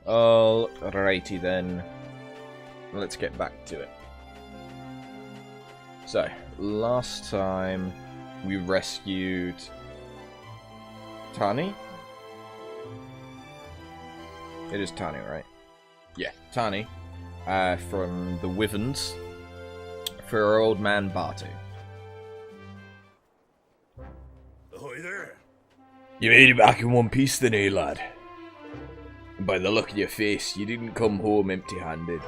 Alrighty then. Let's get back to it. So, last time we rescued Tani? It is Tani, right? Yeah, Tani. From the Wyverns. For our old man Batu. Ahoy there. You made it back in one piece then, eh, lad? By the look of your face, you didn't come home empty-handed.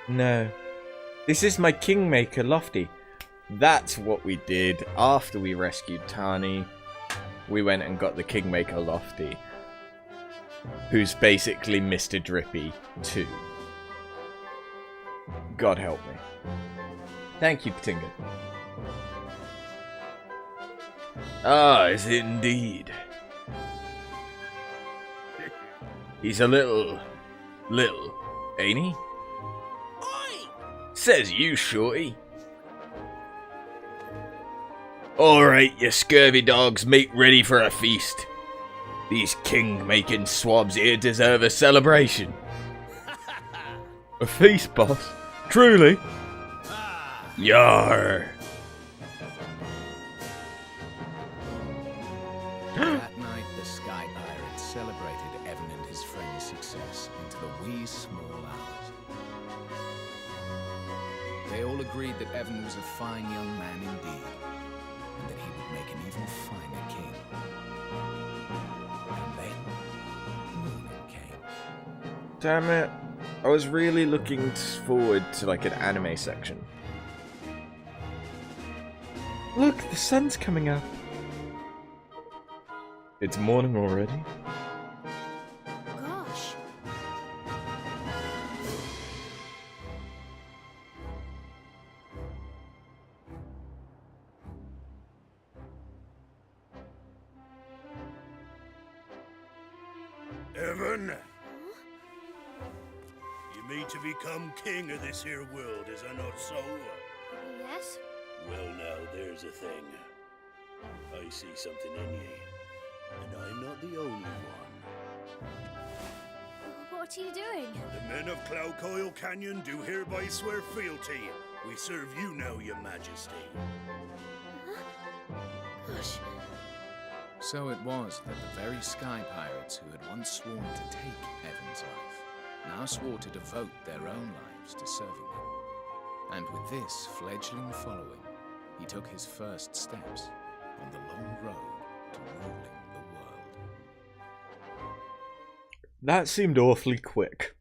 No. This is my Kingmaker Lofty. That's what we did after we rescued Tani. We went and got the Kingmaker Lofty. Who's basically Mr. Drippy 2. God help me. Thank you, Patinga. Ah, is it indeed? He's a little, ain't he? Oi! Says you, shorty. Alright, you scurvy dogs, make ready for a feast. These king-making swabs here deserve a celebration. A feast, boss? Truly? Yar. That night, the Sky Pirates celebrated Evan and his friend's success into the wee small hours. They all agreed that Evan was a fine young man indeed, and that he would make an even finer king. And then, morning came. Damn it. I was really looking forward to like an anime section. Look, the sun's coming up. It's morning already. Gosh. Evan? You mean to become king of this here world, is that not so? Yes? Well now, there's a thing. I see something in ye. And I'm not the only one. What are you doing? The men of Cloudcoil Canyon do hereby swear fealty. We serve you now, your majesty. Gosh. So it was that the very Sky Pirates who had once sworn to take Evan's life now swore to devote their own lives to serving him. And with this fledgling following, he took his first steps on the long road to ruling the world. That seemed awfully quick.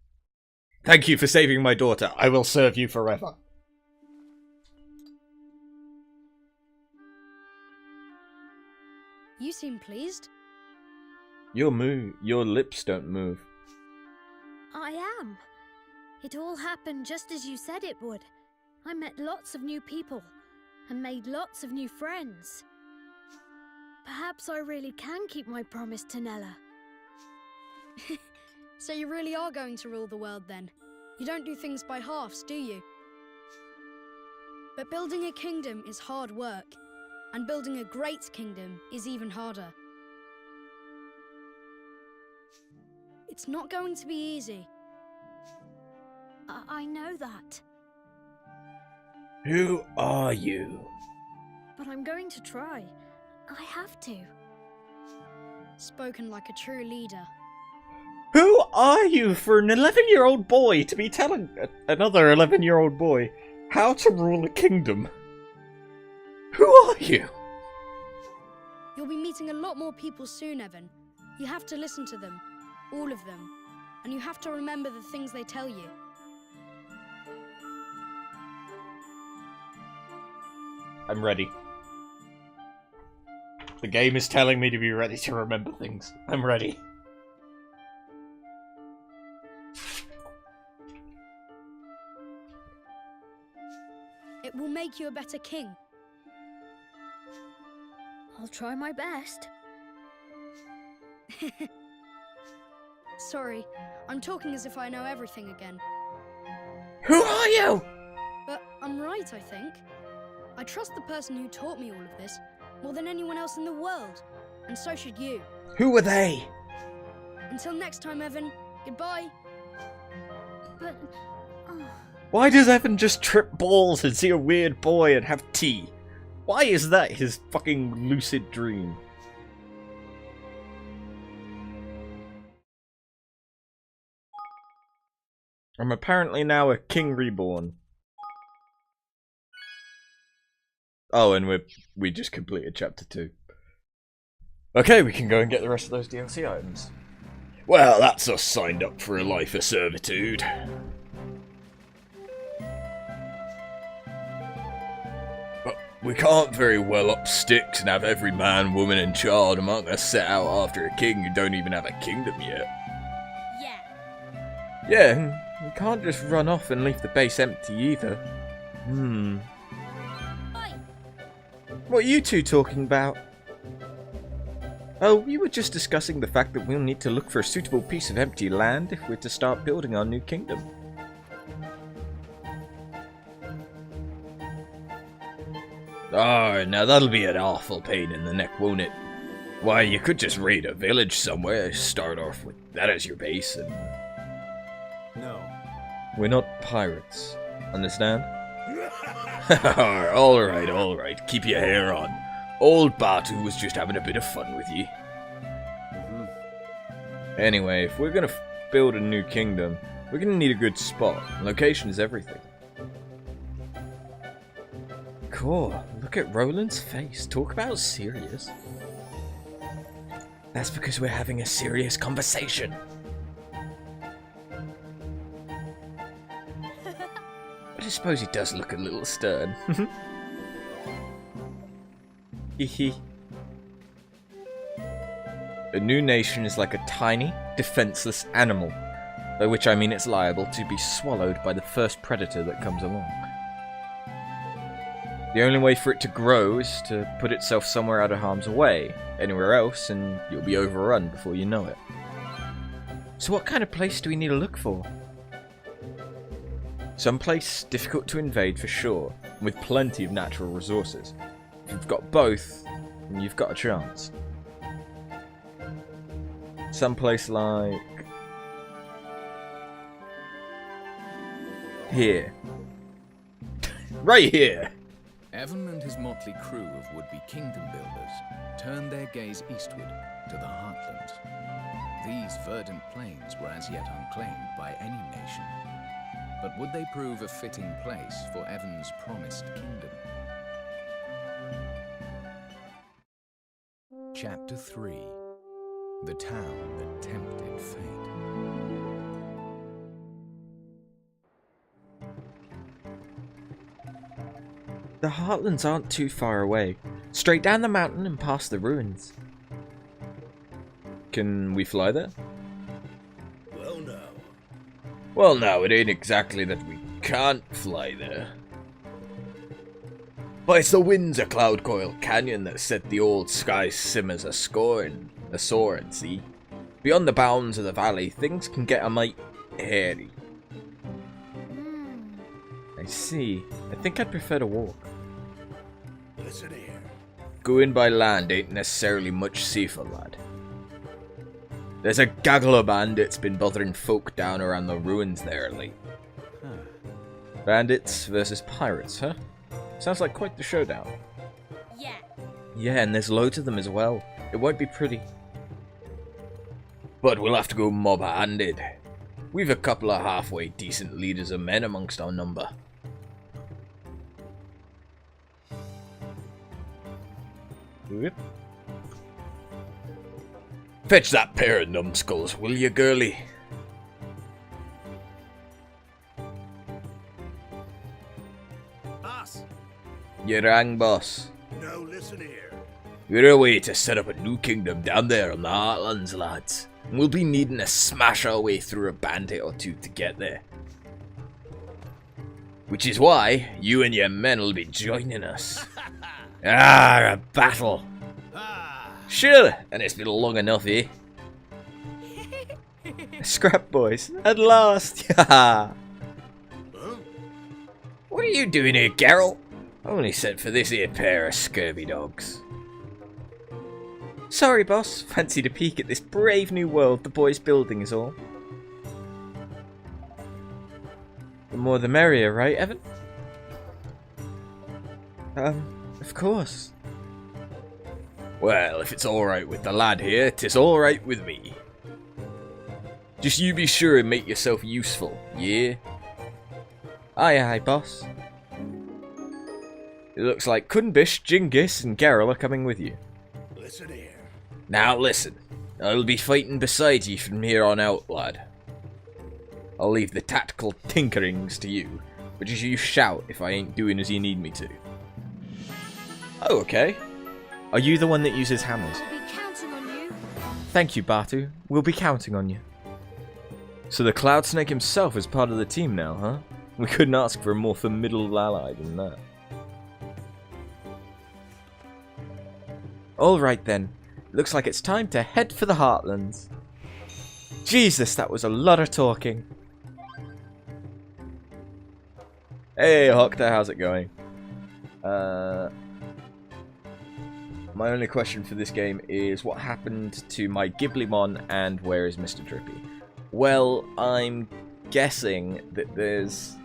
Thank you for saving my daughter. I will serve you forever. You seem pleased. Your lips don't move. I am. It all happened just as you said it would. I met lots of new people and made lots of new friends. Perhaps I really can keep my promise to Nella. So you really are going to rule the world then? You don't do things by halves, do you? But building a kingdom is hard work, and building a great kingdom is even harder. It's not going to be easy. I know that. Who are you? But I'm going to try. I have to. Spoken like a true leader. Who are you for an 11-year-old boy to be telling another 11-year-old boy how to rule a kingdom? Who are you? You'll be meeting a lot more people soon, Evan. You have to listen to them. All of them. And you have to remember the things they tell you. I'm ready. The game is telling me to be ready to remember things. I'm ready. It will make you a better king. I'll try my best. Sorry, I'm talking as if I know everything again. Who are you? But I'm right, I think. I trust the person who taught me all of this more than anyone else in the world. And so should you. Who are they? Until next time, Evan. Goodbye. But... oh, Why does Evan just trip balls and see a weird boy and have tea? Why is that his fucking lucid dream? I'm apparently now a king reborn. Oh, and we just completed chapter 2. Okay, we can go and get the rest of those DLC items. Well, that's us signed up for a life of servitude. But we can't very well up sticks and have every man, woman and child among us set out after a king who don't even have a kingdom yet. Yeah. Yeah, and we can't just run off and leave the base empty either. Bye. What are you two talking about? Oh, we were just discussing the fact that we'll need to look for a suitable piece of empty land if we're to start building our new kingdom. Oh, now that'll be an awful pain in the neck, won't it? Why, you could just raid a village somewhere, start off with that as your base, and... No. We're not pirates, understand? Alright, keep your hair on. Old Batu was just having a bit of fun with you. Anyway, if we're gonna build a new kingdom, we're gonna need a good spot. Location is everything. Cool, look at Roland's face. Talk about serious. That's because we're having a serious conversation. I suppose he does look a little stern. Hehe. A new nation is like a tiny, defenseless animal, by which I mean it's liable to be swallowed by the first predator that comes along. The only way for it to grow is to put itself somewhere out of harm's way, anywhere else, and you'll be overrun before you know it. So what kind of place do we need to look for? Some place difficult to invade for sure, with plenty of natural resources. If you've got both, then you've got a chance. Someplace like... here. Right here! Evan and his motley crew of would-be kingdom builders turned their gaze eastward to the Heartlands. These verdant plains were as yet unclaimed by any nation. But would they prove a fitting place for Evan's promised kingdom? Chapter 3. The Town That Tempted Fate. The Heartlands aren't too far away. Straight down the mountain and past the ruins. Can we fly there? Well, no, it ain't exactly that we can't fly there. But it's the winds of Cloud Coil Canyon that set the old sky simmers a-soaring, see? Beyond the bounds of the valley, things can get a mite hairy. I see. I think I'd prefer to walk. Listen here. Going by land ain't necessarily much safer, lad. There's a gaggle of bandits been bothering folk down around the ruins there lately. Bandits versus pirates, huh? Sounds like quite the showdown. Yeah. Yeah, and there's loads of them as well. It won't be pretty. But we'll have to go mob-handed. We've a couple of halfway decent leaders of men amongst our number. Yep. Fetch that pair of numbskulls, will you, girlie? Boss. You rang, boss. No, listen here. We're away to set up a new kingdom down there on the Heartlands, lads. And we'll be needing to smash our way through a bandit or two to get there. Which is why you and your men will be joining us. A battle. Sure, and it's been long enough, eh? Scrap boys, at last! Haha! What are you doing here, Geralt? Only sent for this here pair of scurvy dogs. Sorry, boss. Fancied a peek at this brave new world the boy's building is all. The more the merrier, right, Evan? Of course. Well, if it's alright with the lad here, 'tis alright with me. Just you be sure and make yourself useful, yeah? Aye, aye, boss. It looks like Kunbish, Jingis, and Geralt are coming with you. Listen here. Now listen, I'll be fighting beside you from here on out, lad. I'll leave the tactical tinkerings to you, but just you shout if I ain't doing as you need me to. Oh, okay. Are you the one that uses hammers? We'll be counting on you. Thank you, Batu. We'll be counting on you. So the Cloud Snake himself is part of the team now, huh? We couldn't ask for a more formidable ally than that. Alright then. Looks like it's time to head for the Heartlands. Jesus, that was a lot of talking. Hey, Hoctor, how's it going? My only question for this game is what happened to my Ghiblimon and where is Mr. Drippy? Well, I'm guessing that there's...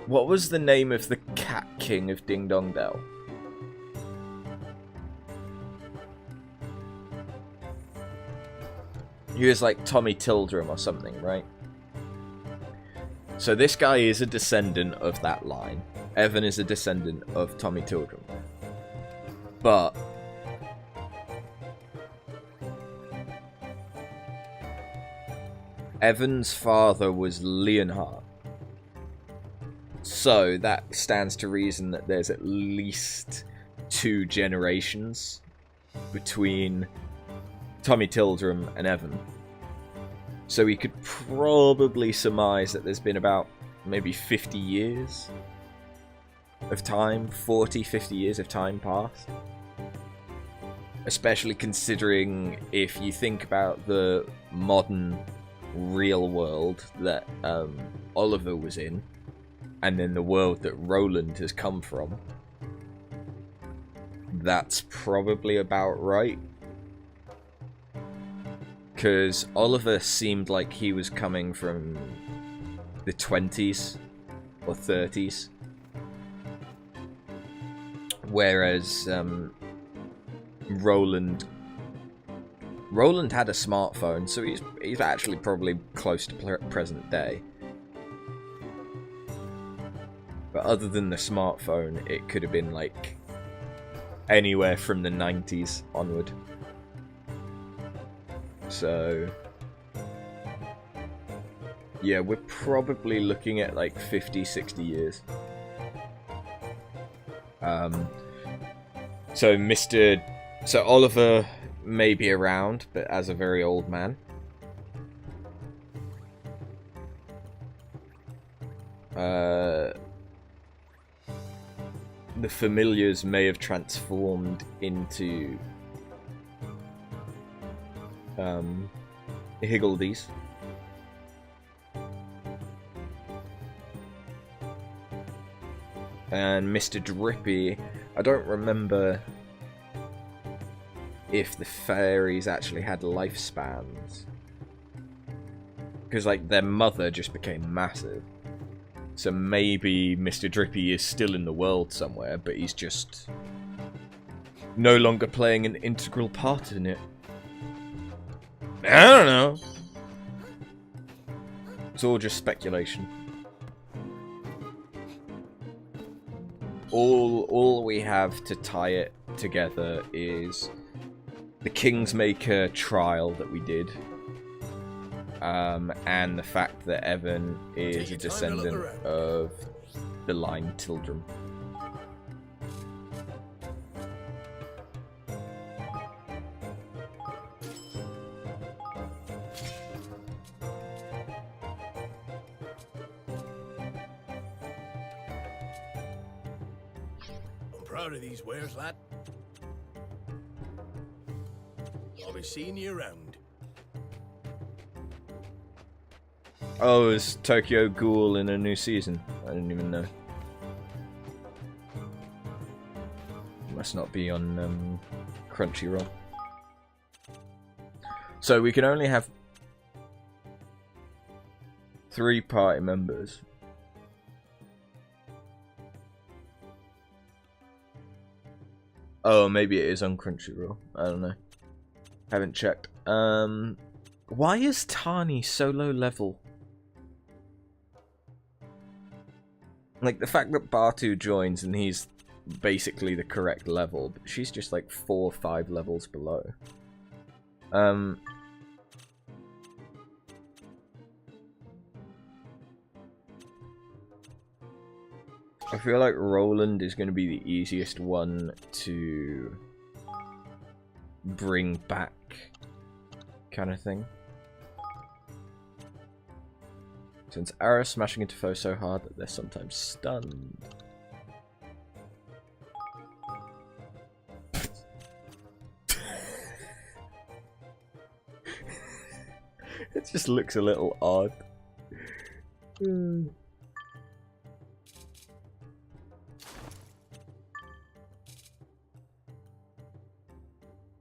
What was the name of the Cat King of Ding Dong Dell? He was like Tommy Tildrum or something, right? So this guy is a descendant of that line. Evan is a descendant of Tommy Tildrum. But Evan's father was Leonhardt. So that stands to reason that there's at least 2 generations between Tommy Tildrum and Evan. So we could probably surmise that there's been about maybe 50 years of time, 40, 50 years of time passed. Especially considering if you think about the modern real world that Oliver was in, and then the world that Roland has come from. That's probably about right. Because Oliver seemed like he was coming from the 20s or 30s. Whereas Roland had a smartphone, so he's actually probably close to present day. But other than the smartphone, it could have been like anywhere from the 90s onward. So yeah, we're probably looking at like 50, 60 years. So Oliver may be around, but as a very old man. The familiars may have transformed into Higgledies. And Mr. Drippy, I don't remember if the fairies actually had lifespans. Because, like, their mother just became massive. So maybe Mr. Drippy is still in the world somewhere, but he's just no longer playing an integral part in it. I don't know. It's all just speculation. All we have to tie it together is the Kingsmaker trial that we did. And the fact that Evan is a descendant of the line Tildrum. I'm proud of these wares, lad. I'll be seeing you around. Oh, is Tokyo Ghoul in a new season? I didn't even know. must not be on Crunchyroll. So we can only have 3 party members. Oh, maybe it is on Crunchyroll. I don't know. Haven't checked. Why is Tani so low level? Like, the fact that Batu joins and he's basically the correct level, but she's just like 4 or 5 levels below. I feel like Roland is going to be the easiest one to bring back, kind of thing. Since arrows smashing into foes so hard that they're sometimes stunned. It just looks a little odd.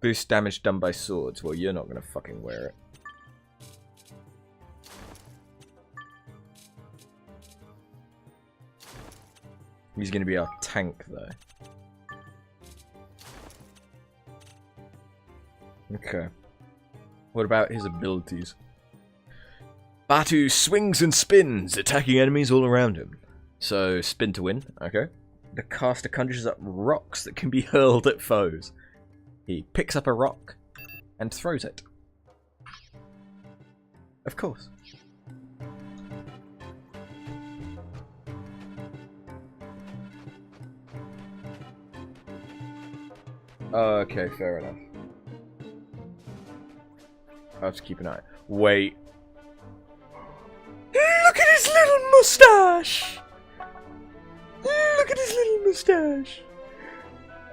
Boost damage done by swords. Well, you're not gonna fucking wear it. He's gonna be our tank, though. Okay. What about his abilities? Batu swings and spins, attacking enemies all around him. So, spin to win, okay. The caster conjures up rocks that can be hurled at foes. He picks up a rock and throws it. Of course. Okay, fair enough. I'll have to keep an eye. Wait. Look at his little mustache! Look at his little mustache!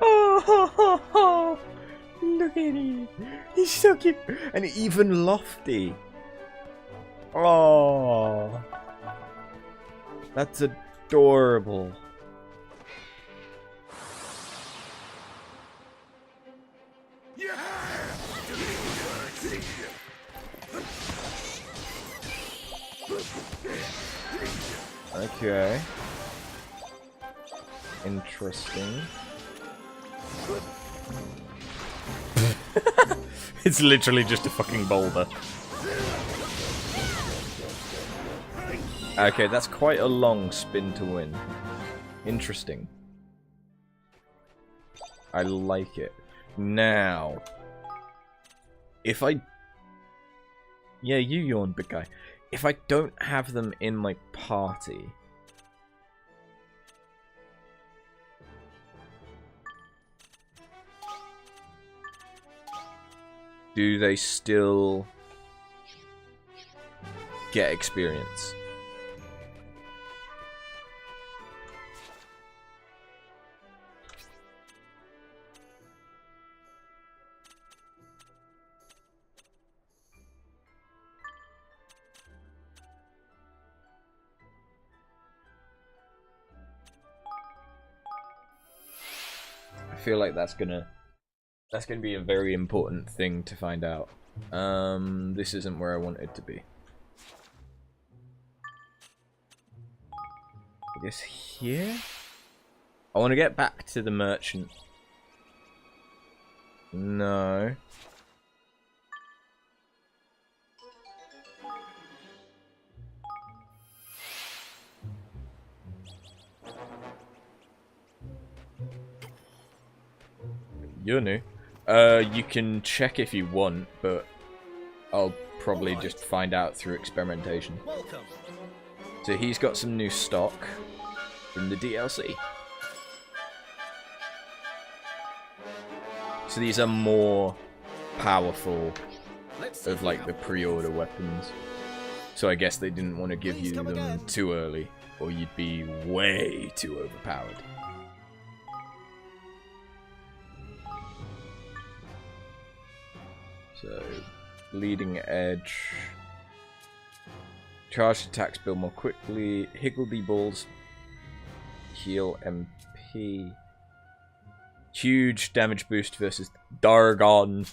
Oh, ha, ha, ha. Look at him. He's so cute. And even lofty. Oh. That's adorable. Okay. Interesting. It's literally just a fucking boulder. Okay, that's quite a long spin to win. Interesting. I like it. Now, if I... Yeah, you yawn, big guy. If I don't have them in my party... do they still get experience? I feel like that's gonna be a very important thing to find out. This isn't where I want it to be. I guess here? I want to get back to the merchant. No. You're new. You can check if you want, but I'll probably just find out through experimentation. Welcome. So he's got some new stock from the DLC. So these are more powerful of like the pre-order weapons. So I guess they didn't want to give you them too early, or you'd be way too overpowered. So, leading edge. Charged attacks build more quickly. Higgledy balls heal MP. Huge damage boost versus Dargon.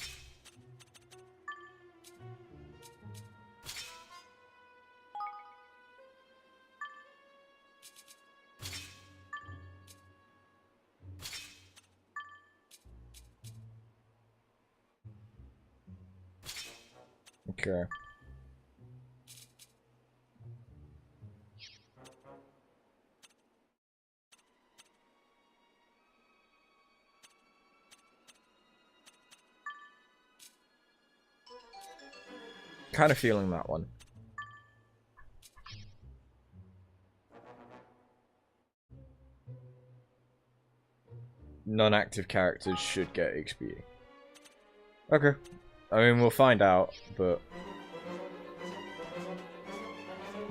Okay. Kind of feeling that one. Non-active characters should get XP. Okay. I mean, we'll find out, but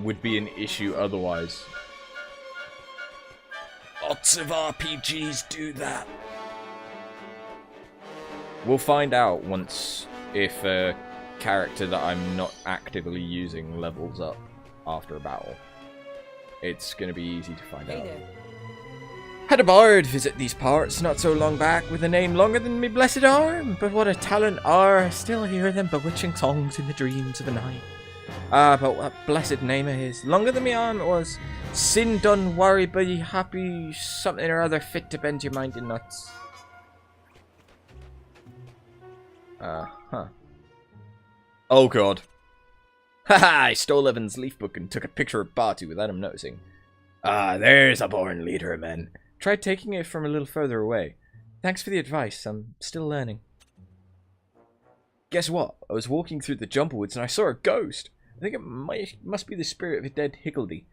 would be an issue otherwise. Lots of RPGs do that. We'll find out once if a character that I'm not actively using levels up after a battle. It's going to be easy to find out. Had a bard visit these parts not so long back with a name longer than me blessed arm, but what a talent are, still hear them bewitching songs in the dreams of a night. Ah, but what blessed name it is, longer than me arm it was. Sin done worry, be happy, something or other fit to bend your mind in nuts. Huh. Oh god. Haha, I stole Evan's leaf book and took a picture of Barty without him noticing. Ah, there's a born leader of men. Tried taking it from a little further away. Thanks for the advice, I'm still learning. Guess what? I was walking through the Jumperwoods and I saw a ghost. I think it must be the spirit of a dead Higgledy.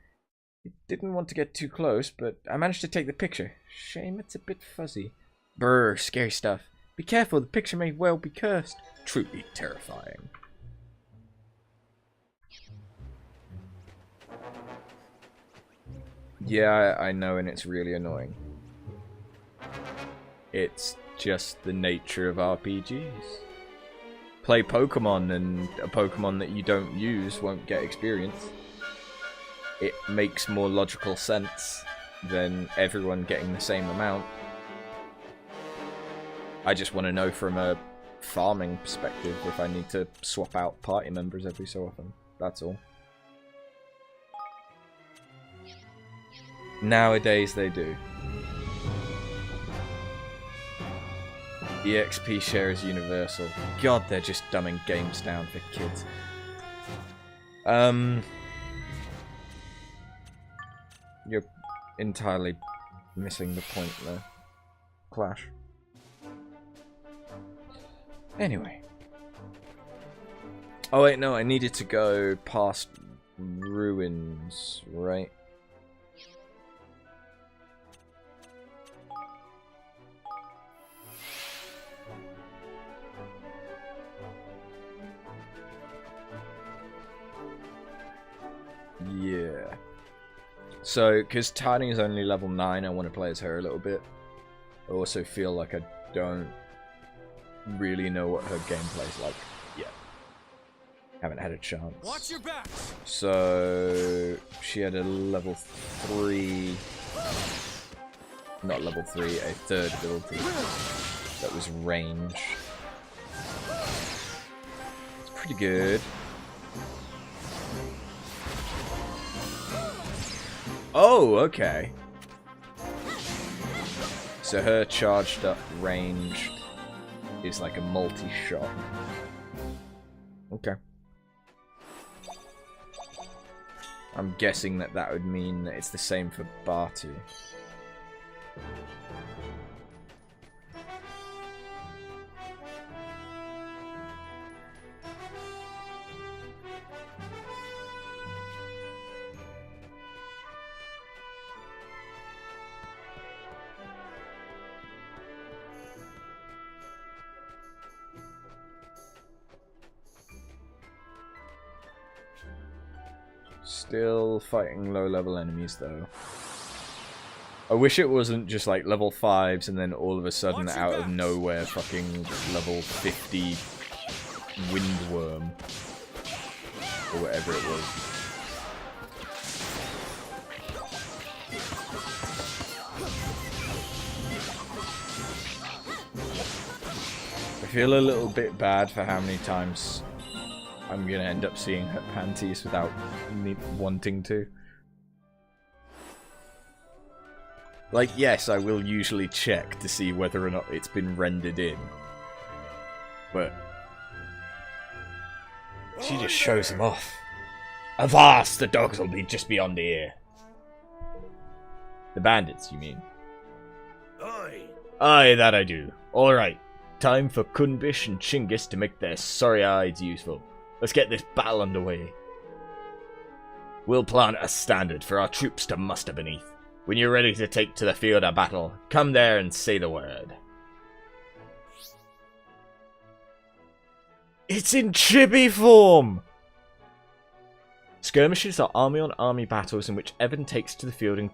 It didn't want to get too close, but I managed to take the picture. Shame it's a bit fuzzy. Brr, scary stuff. Be careful, the picture may well be cursed. Truly terrifying. Yeah, I know, and it's really annoying. It's just the nature of RPGs. Play Pokemon, and a Pokemon that you don't use won't get experience. It makes more logical sense than everyone getting the same amount. I just want to know from a farming perspective if I need to swap out party members every so often. That's all. Nowadays they do. EXP share is universal. God, they're just dumbing games down for kids. You're entirely missing the point there. Clash. Anyway. Oh wait, no, I needed to go past ruins, right? Yeah. So, because Tiny is only level 9, I want to play as her a little bit. I also feel like I don't really know what her gameplay's like yet. Haven't had a chance. Watch your back. So, she had a level 3... Not level 3, a third ability. That was range. It's pretty good. Oh, okay. So her charged up ranged is like a multi-shot. Okay. I'm guessing that that would mean that it's the same for Barty. Still fighting low-level enemies, though. I wish it wasn't just like level 5s and then all of a sudden out of nowhere fucking level 50 windworm. Or whatever it was. feel a little bit bad for how many times I'm gonna end up seeing her panties without me wanting to. Like, yes, I will usually check to see whether or not it's been rendered in. But she just shows them off. Avast! The dogs will be just beyond here. The bandits, you mean? Aye. Aye, that I do. Alright, time for Kunbish and Chinggis to make their sorry hides useful. Let's get this battle underway. We'll plant a standard for our troops to muster beneath. When you're ready to take to the field of battle, come there and say the word. It's in chibi form! Skirmishes are army-on-army battles in which Evan takes to the field in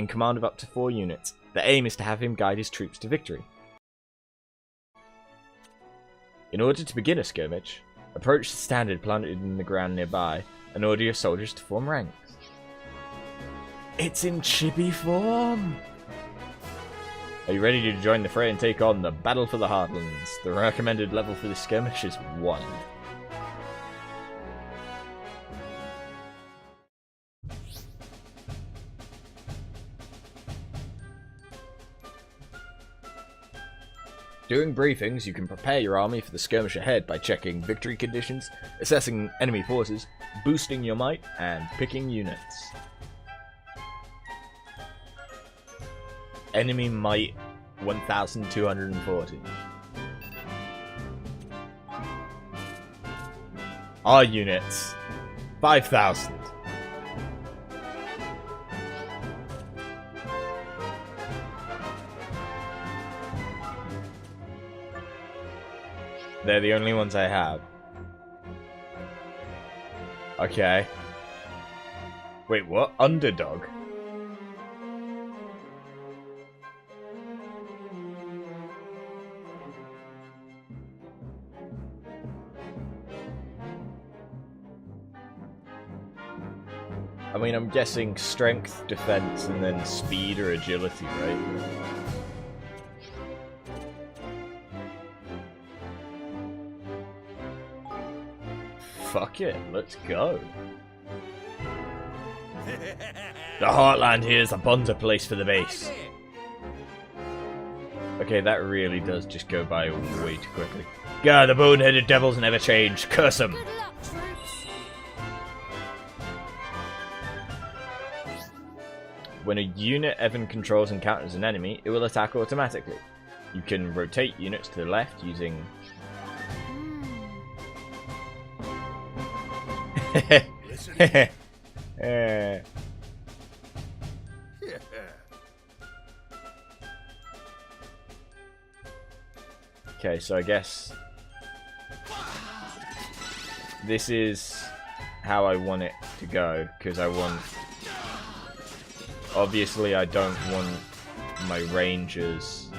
command of up to 4 units. The aim is to have him guide his troops to victory. In order to begin a skirmish, approach the standard planted in the ground nearby and order your soldiers to form ranks. It's in chibi form! Are you ready to join the fray and take on the Battle for the Heartlands? The recommended level for this skirmish is 1. During briefings, you can prepare your army for the skirmish ahead by checking victory conditions, assessing enemy forces, boosting your might, and picking units. Enemy might 1,240. Our units 5,000. They're the only ones I have. Okay. Wait, what? Underdog? I mean, I'm guessing strength, defense, and then speed or agility, right? Fuck it, let's go. The Heartland here is a bonza place for the base. Okay, that really does just go by way too quickly. God, the boneheaded devils never change. Curse them. Good luck, troops. When a unit Evan controls encounters an enemy, it will attack automatically. You can rotate units to the left using... Okay, so I guess this is how I want it to go, because I want... Obviously, I don't want my rangers...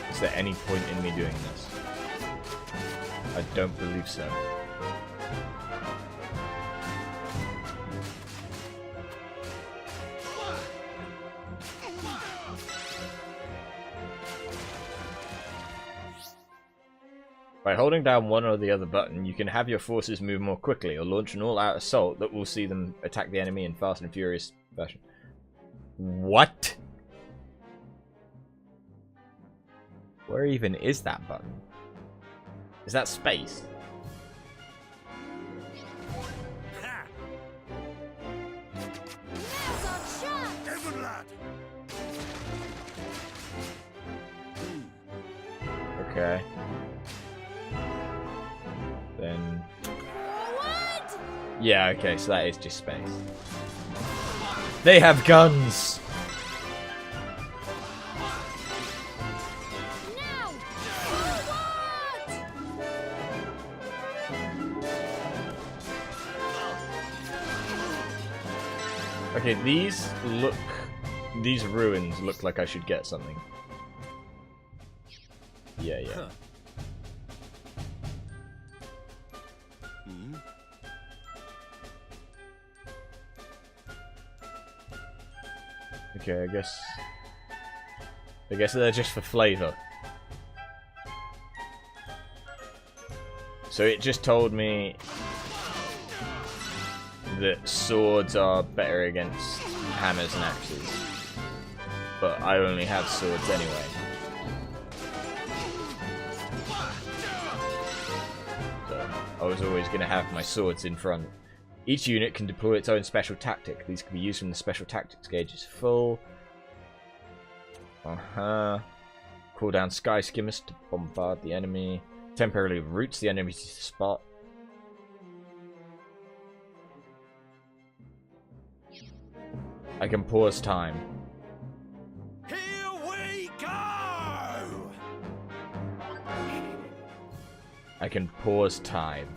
Is there any point in me doing this? I don't believe so. By holding down one or the other button, you can have your forces move more quickly or launch an all-out assault that will see them attack the enemy in fast and furious fashion. What? Where even is that button? Is that space? Ha! Now's our chance. Evan lad! Okay. Then... Forward! Yeah, okay, so that is just space. They have guns! Now! Forward! Okay, these look... These ruins look like I should get something. Yeah, yeah. Huh. Hmm? Okay, I guess they're just for flavor. So it just told me that swords are better against hammers and axes. But I only have swords anyway. So I was always going to have my swords in front. Each unit can deploy its own special tactic. These can be used when the special tactics gauge is full. Call down sky skimmers to bombard the enemy. Temporarily routes the enemy to the spot. I can pause time. Here we go! I can pause time.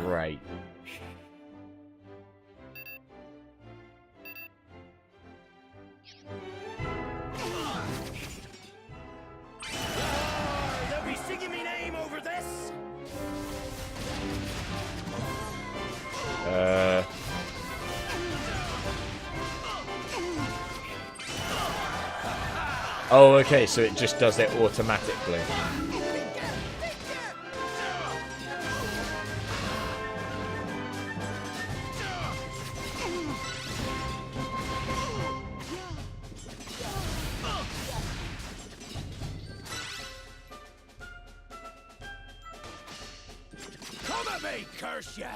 Right. They'll be singing me name over this. Oh, okay, so it just does it automatically. Come at me, curse ya!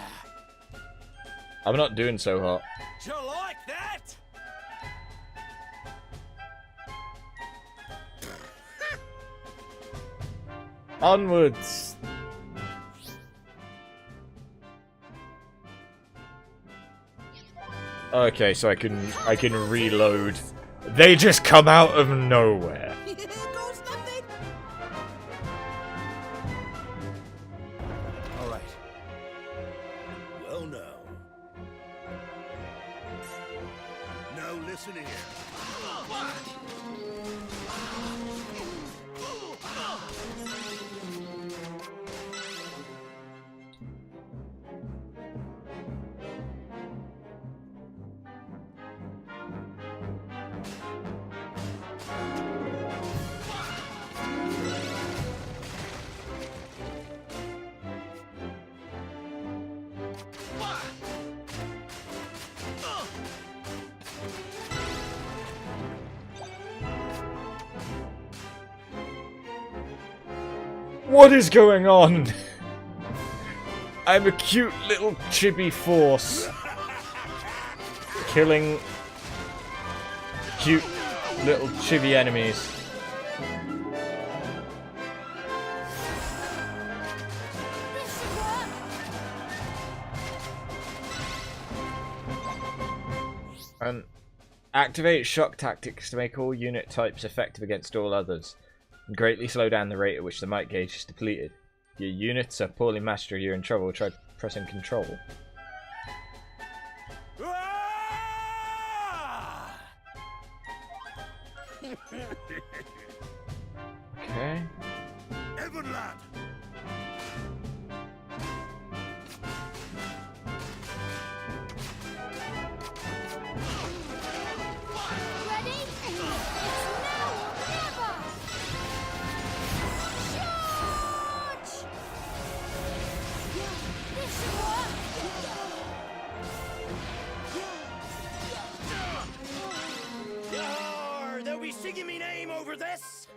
I'm not doing so hot. Do you like that? Onwards! Okay, so I can reload. They just come out of nowhere. All right. Well, now. Now listen here. What is going on? I'm a cute little chibi force. Killing cute little chibi enemies. And activate shock tactics to make all unit types effective against all others. And greatly slow down the rate at which the might gauge is depleted. If your units are poorly mastered, you're in trouble. Try pressing control. Okay. Evan lad. Ready? It's now or never! Charge! This should work! Yar, they'll be singing me name over this.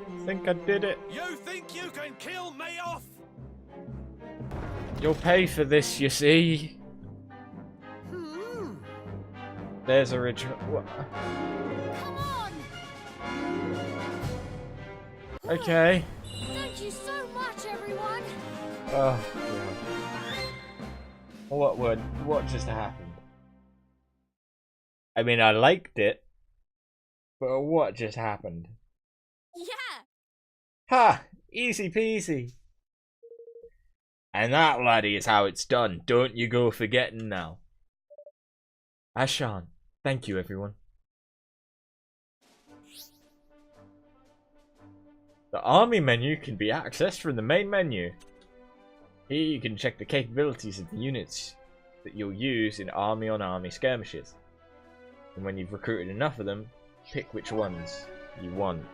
I think I did it. You think you can kill me off? You'll pay for this, you see. There's a rich. Come on! Okay. Thank you so much, everyone! Oh, God. What just happened? I mean, I liked it, but what just happened? Yeah! Ha! Easy peasy. And that, laddie, is how it's done. Don't you go forgetting now. Ashan, thank you, everyone. The army menu can be accessed from the main menu. Here you can check the capabilities of the units that you'll use in army-on-army skirmishes. And when you've recruited enough of them, pick which ones you want.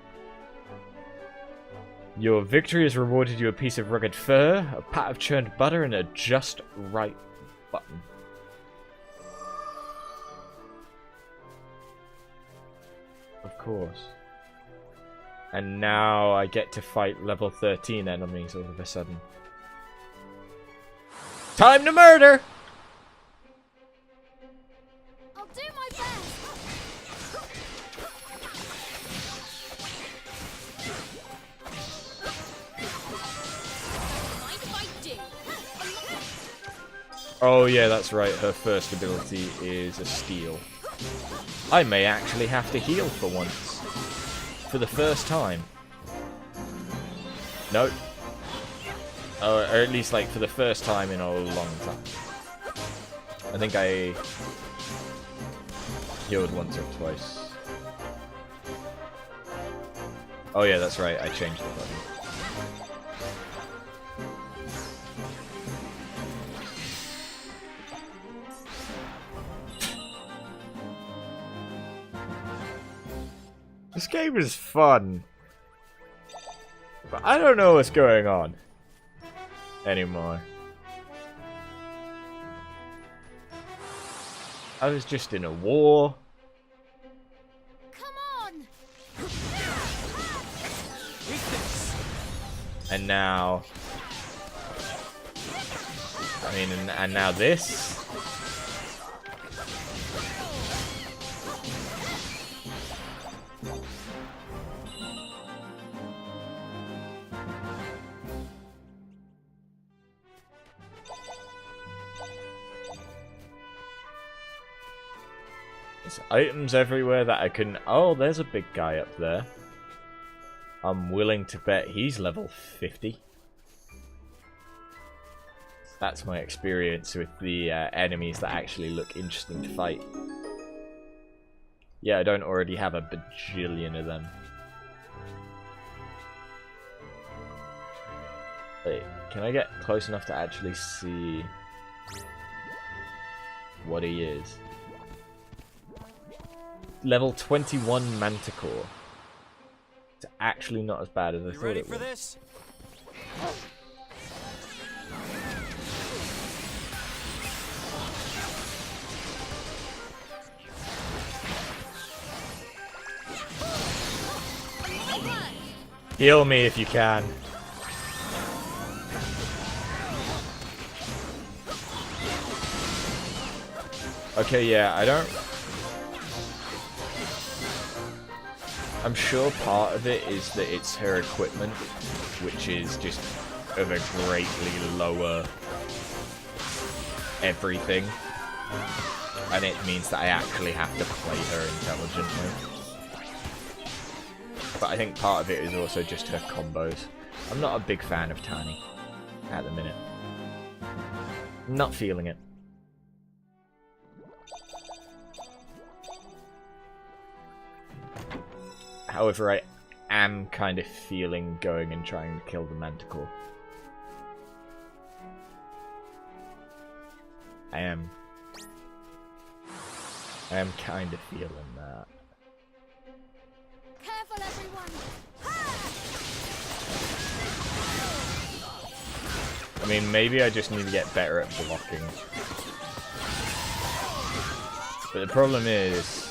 Your victory has rewarded you a piece of rugged fur, a pat of churned butter, and a just right button. Of course. And now I get to fight level 13 enemies all of a sudden. Time to murder! I'll do my best. Mind if I do? Oh yeah, that's right. Her first ability is a steal. I may actually have to heal for once. For the first time. Nope. Or at least like for the first time in a long time. I think I healed once or twice. Oh yeah, that's right. I changed the button. This game is fun, but I don't know what's going on anymore. I was just in a war. Come on. And now... I mean, and now this? There's items everywhere that I can... Oh, there's a big guy up there. I'm willing to bet he's level 50. That's my experience with the enemies that actually look interesting to fight. Yeah, I don't already have a bajillion of them. Wait, can I get close enough to actually see what he is? Level 21 Manticore. It's actually not as bad as I thought it was. This? Heal me if you can. Okay, yeah, I don't... I'm sure part of it is that it's her equipment, which is just of a greatly lower everything. And it means that I actually have to play her intelligently. But I think part of it is also just her combos. I'm not a big fan of Tani at the minute. Not feeling it. However, I am kind of feeling going and trying to kill the Manticore. I am kind of feeling that. Careful, everyone. I mean, maybe I just need to get better at blocking. But the problem is,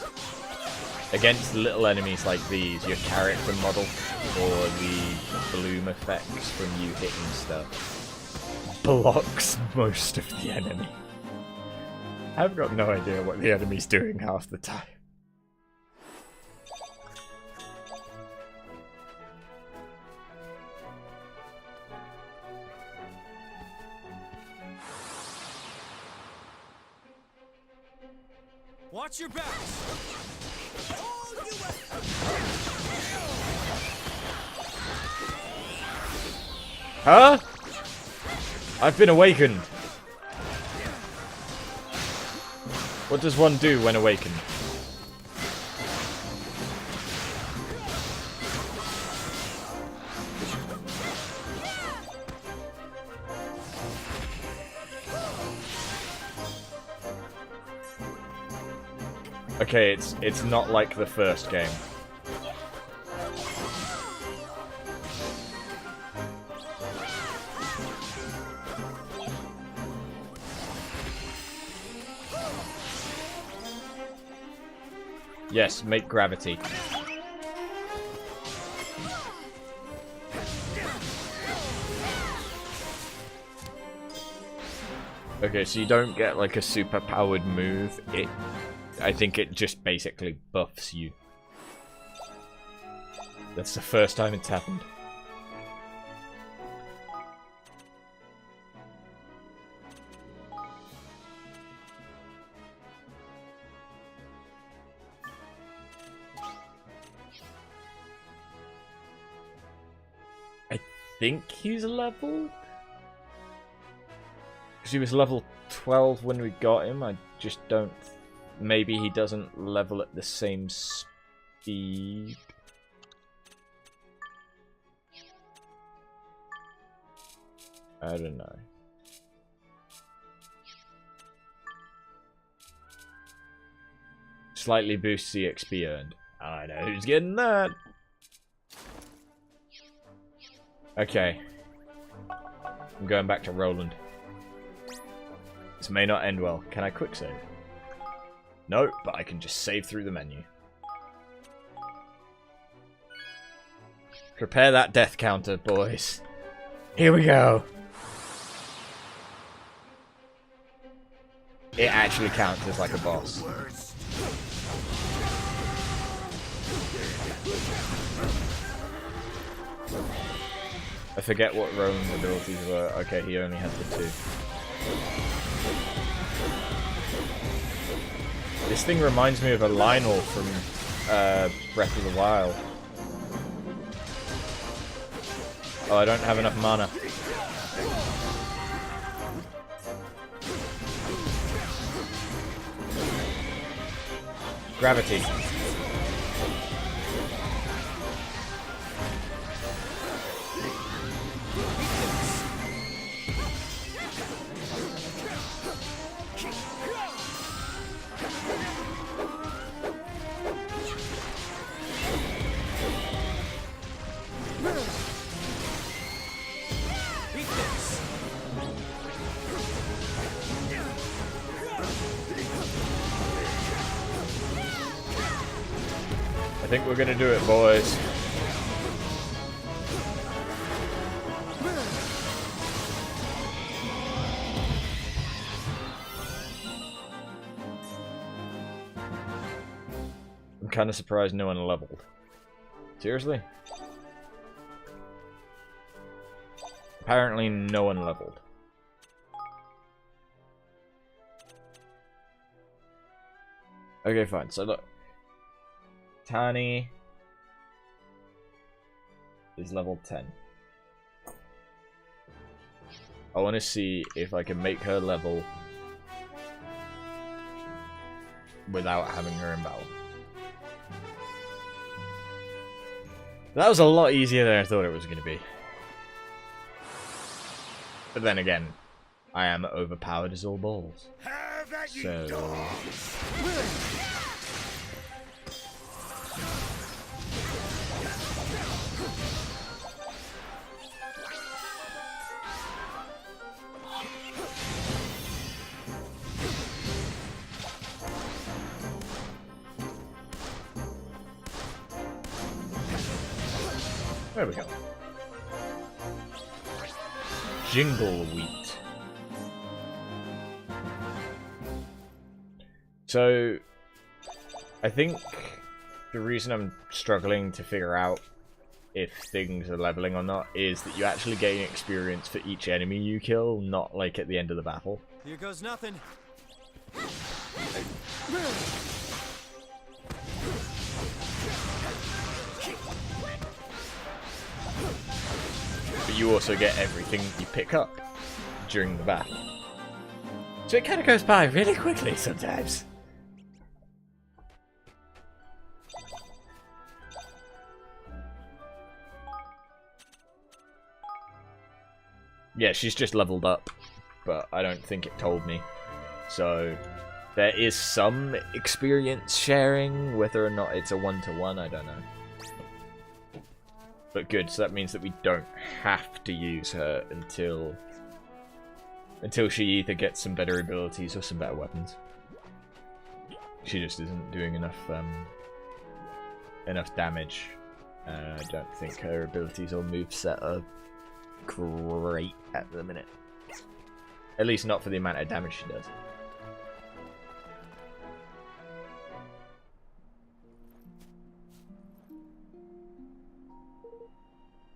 against little enemies like these, your character model, or the bloom effects from you hitting stuff, blocks most of the enemy. I've got no idea what the enemy's doing half the time. Watch your back. Huh? I've been awakened. What does one do when awakened? Okay, it's not like the first game. Yes, make gravity. Okay, so you don't get like a super powered move. I think it just basically buffs you. That's the first time it's happened. I think he's leveled? Because he was level 12 when we got him. I just don't... Maybe he doesn't level at the same speed. I don't know. Slightly boosts the XP earned. I know who's getting that. Okay. I'm going back to Roland. This may not end well. Can I quick save? No, but I can just save through the menu. Prepare that death counter, boys. Here we go. It actually counts as like a boss. I forget what Roland's abilities were. Okay, he only had the 2. This thing reminds me of a Lionel from Breath of the Wild. Oh, I don't have enough mana. Gravity. I think we're gonna do it, boys. I'm kind of surprised no one leveled. Seriously? Apparently no one leveled. Okay, fine. So look. Tani is level 10. I want to see if I can make her level without having her in battle. That was a lot easier than I thought it was going to be. But then again, I am overpowered as all balls. So... There we go. Jingle wheat. So, I think the reason I'm struggling to figure out if things are leveling or not is that you actually gain experience for each enemy you kill, not like at the end of the battle. Here goes nothing. But you also get everything you pick up during the battle. So it kind of goes by really quickly sometimes. Yeah, she's just leveled up, but I don't think it told me. So there is some experience sharing. Whether or not it's a one-to-one, I don't know. But good, so that means that we don't have to use her until she either gets some better abilities or some better weapons. She just isn't doing enough damage. I don't think her abilities or moveset are great at the minute. At least not for the amount of damage she does.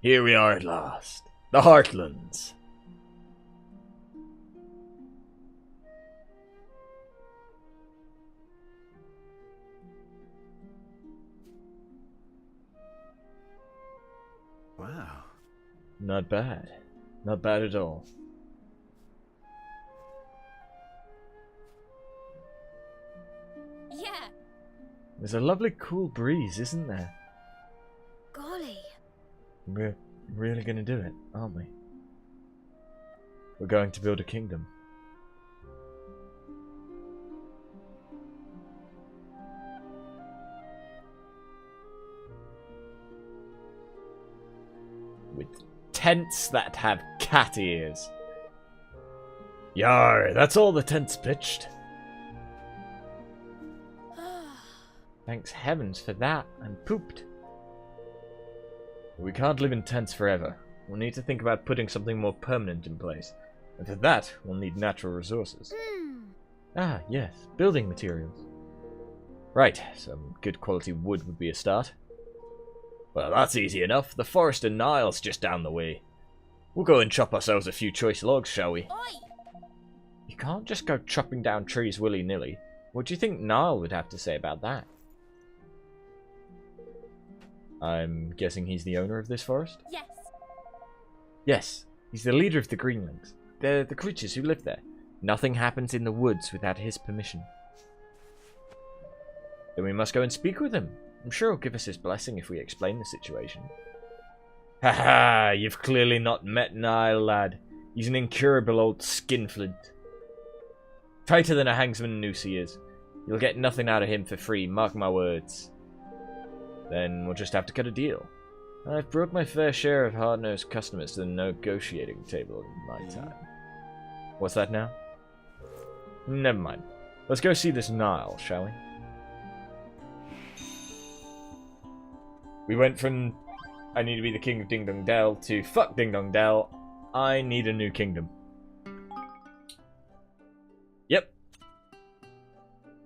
Here we are at last. The Heartlands. Wow. Not bad. Not bad at all. Yeah. There's a lovely cool breeze, isn't there? Golly. We're really gonna do it, aren't we? We're going to build a kingdom. With tents that have cat ears. Yar, that's all the tents pitched. Thanks heavens for that, I'm pooped. We can't live in tents forever. We'll need to think about putting something more permanent in place. And for that, we'll need natural resources. Ah, yes, building materials. Right, some good quality wood would be a start. Well, that's easy enough. The forest and Nile's just down the way. We'll go and chop ourselves a few choice logs, shall we? Oi! You can't just go chopping down trees willy-nilly. What do you think Nile would have to say about that? I'm guessing he's the owner of this forest? Yes. Yes, he's the leader of the Greenlings. They're the creatures who live there. Nothing happens in the woods without his permission. Then we must go and speak with him. I'm sure he'll give us his blessing if we explain the situation. Haha, you've clearly not met Nile, lad. He's an incurable old skinflint. Tighter than a hangsman noose he is. You'll get nothing out of him for free, mark my words. Then we'll just have to cut a deal. I've brought my fair share of hard-nosed customers to the negotiating table in my time. What's that now? Never mind. Let's go see this Nile, shall we? We went from I need to be the king of Ding Dong Dell to fuck Ding Dong Dell. I need a new kingdom. Yep.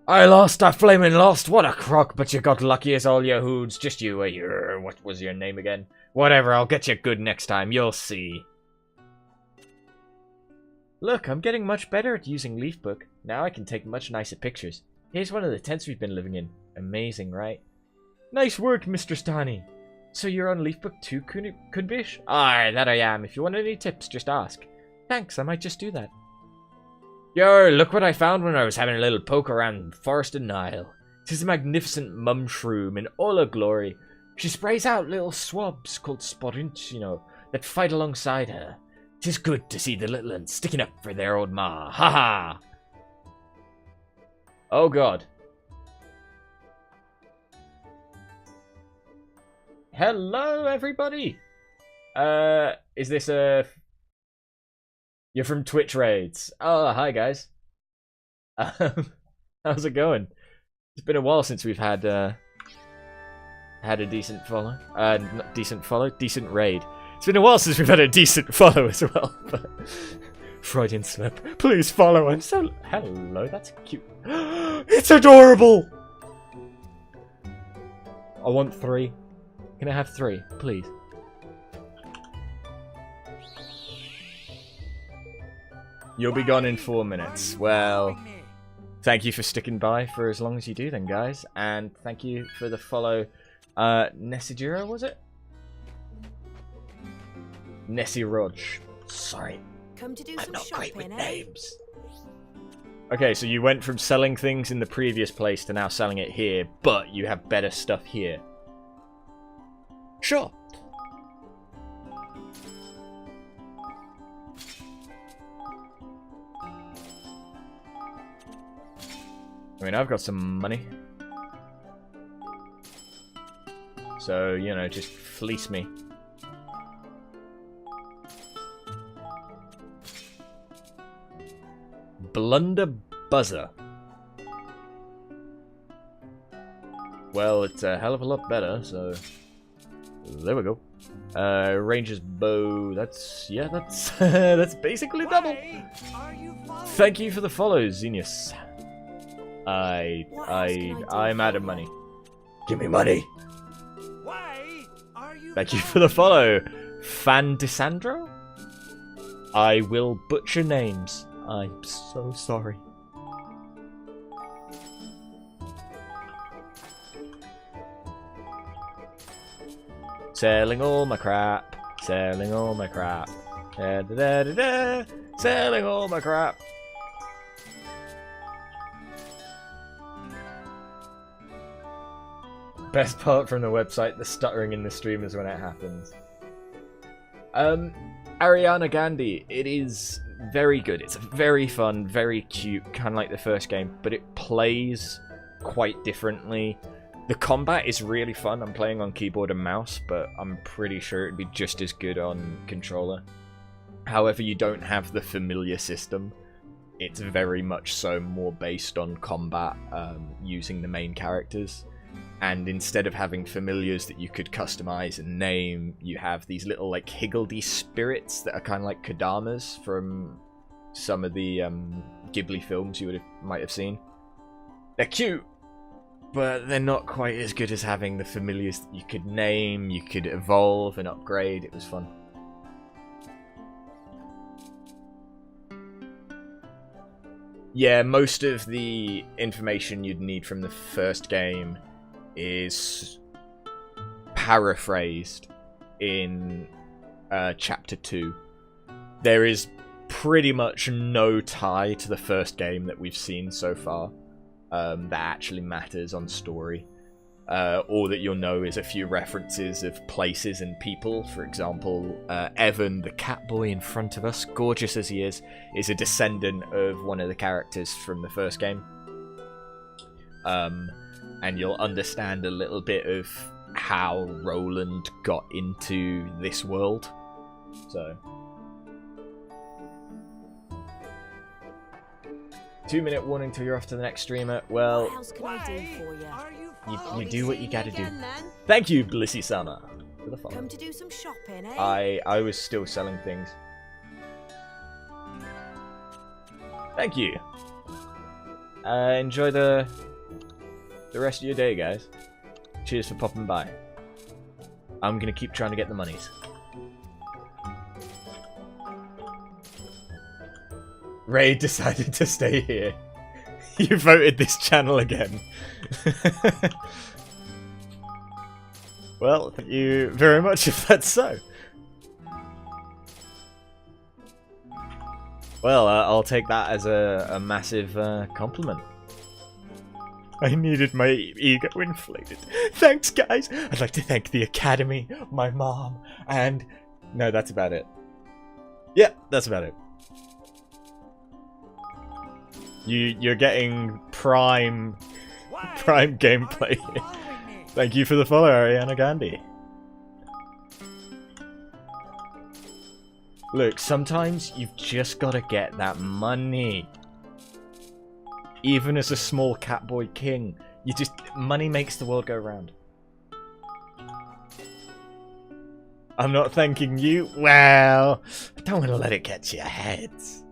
I flaming lost. What a crock, but you got lucky as all your hoods. Just you, what was your name again? Whatever, I'll get you good next time. You'll see. Look, I'm getting much better at using Leafbook. Now I can take much nicer pictures. Here's one of the tents we've been living in. Amazing, right? Nice work, Mr. Stani. So you're on Leafbook too, Kunbish? Aye, that I am. If you want any tips, just ask. Thanks, I might just do that. Yo, look what I found when I was having a little poke around Forest and Nile. Tis a magnificent mum-shroom in all her glory. She sprays out little swabs called sporins, you know, that fight alongside her. Tis good to see the little uns sticking up for their old ma. Ha ha! Oh god. Hello, everybody! Is this a... You're from Twitch Raids. Oh, hi, guys. How's it going? It's been a while since we've had a decent follow. Not decent follow, decent raid. It's been a while since we've had a decent follow as well. But Freudian slip. Please follow. I'm so... Hello, that's cute. It's adorable! I want 3. Can I have 3, please? You'll be gone in 4 minutes. Well, thank you for sticking by for as long as you do then, guys. And thank you for the follow. Nesijiro, was it? Nessie Rog. Sorry. Come to do I'm some not great shopping, with eh? names. Okay, so you went from selling things in the previous place to now selling it here, but you have better stuff here. Sure. I mean, I've got some money. So, you know, just fleece me. Blunder Buzzer. Well, it's a hell of a lot better, so... There we go. Ranger's Bow, that's... Yeah, that's... that's basically double! Thank you for the follow, Xenius. I'm out of money. Give me money! Thank you for the follow, Fandisandro. I will butcher names. I'm so sorry. Selling all my crap. Selling all my crap. Da, da, da, da, da. Selling all my crap. Best part from the website, the stuttering in the stream is when it happens. Ariana Gandhi, it is very good. It's very fun, very cute, kind of like the first game, but it plays quite differently. The combat is really fun. I'm playing on keyboard and mouse, but I'm pretty sure it'd be just as good on controller. However, you don't have the familiar system. It's very much so more based on combat using the main characters. And instead of having familiars that you could customize and name, you have these little like Higgledies spirits that are kind of like Kodamas from some of the Ghibli films you might have seen. They're cute, but they're not quite as good as having the familiars that you could name, you could evolve and upgrade. It was fun. Yeah, most of the information you'd need from the first game is paraphrased in Chapter 2. There is pretty much no tie to the first game that we've seen so far that actually matters on story. All that you'll know is a few references of places and people. For example, Evan, the cat boy in front of us, gorgeous as he is a descendant of one of the characters from the first game. And you'll understand a little bit of how Roland got into this world. So, 2-minute warning till you're off to the next streamer. Well, what else can I do for you? You do what you gotta do. Thank you, Blissy-sama, for the follow. Come to do some shopping, eh? I was still selling things. Thank you. Enjoy the rest of your day, guys. Cheers for popping by. I'm gonna keep trying to get the monies. Ray decided to stay here. You voted this channel again. Well, thank you very much if that's so. Well, I'll take that as a massive compliment. I needed my ego inflated. Thanks, guys. I'd like to thank the Academy, my mom, and... No, that's about it. Yep, that's about it. You're getting prime gameplay. Thank you for the follow, Ariana Gandhi. Look, sometimes you've just got to get that money. Even as a small catboy king, money makes the world go round. I'm not thanking you. Well, I don't want to let it get to your heads.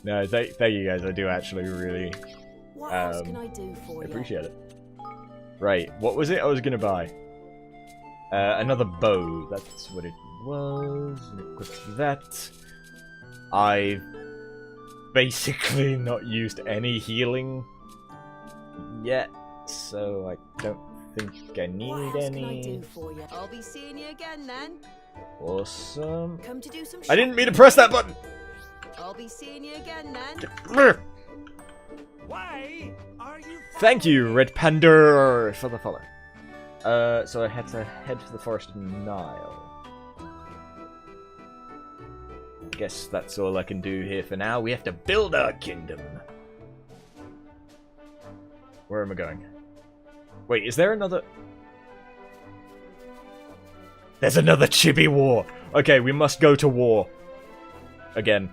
No, thank you guys. I do actually really what else can I do for appreciate it. Right, what was it I was gonna buy? Another bow. That's what it was. Equip that. I've basically not used any healing yet, so I don't think I need what else any. Can I do for you? I'll be seeing you again then. Awesome. Come to do some I didn't mean to press that button. I'll be seeing you again then. Why are you? Thank you, Red Panda, for the follow. So I had to head for the Forest of Nile. Guess that's all I can do here for now. We have to build our kingdom. Where am I going? Wait, is there another... There's another chibi war! Okay, we must go to war. Again.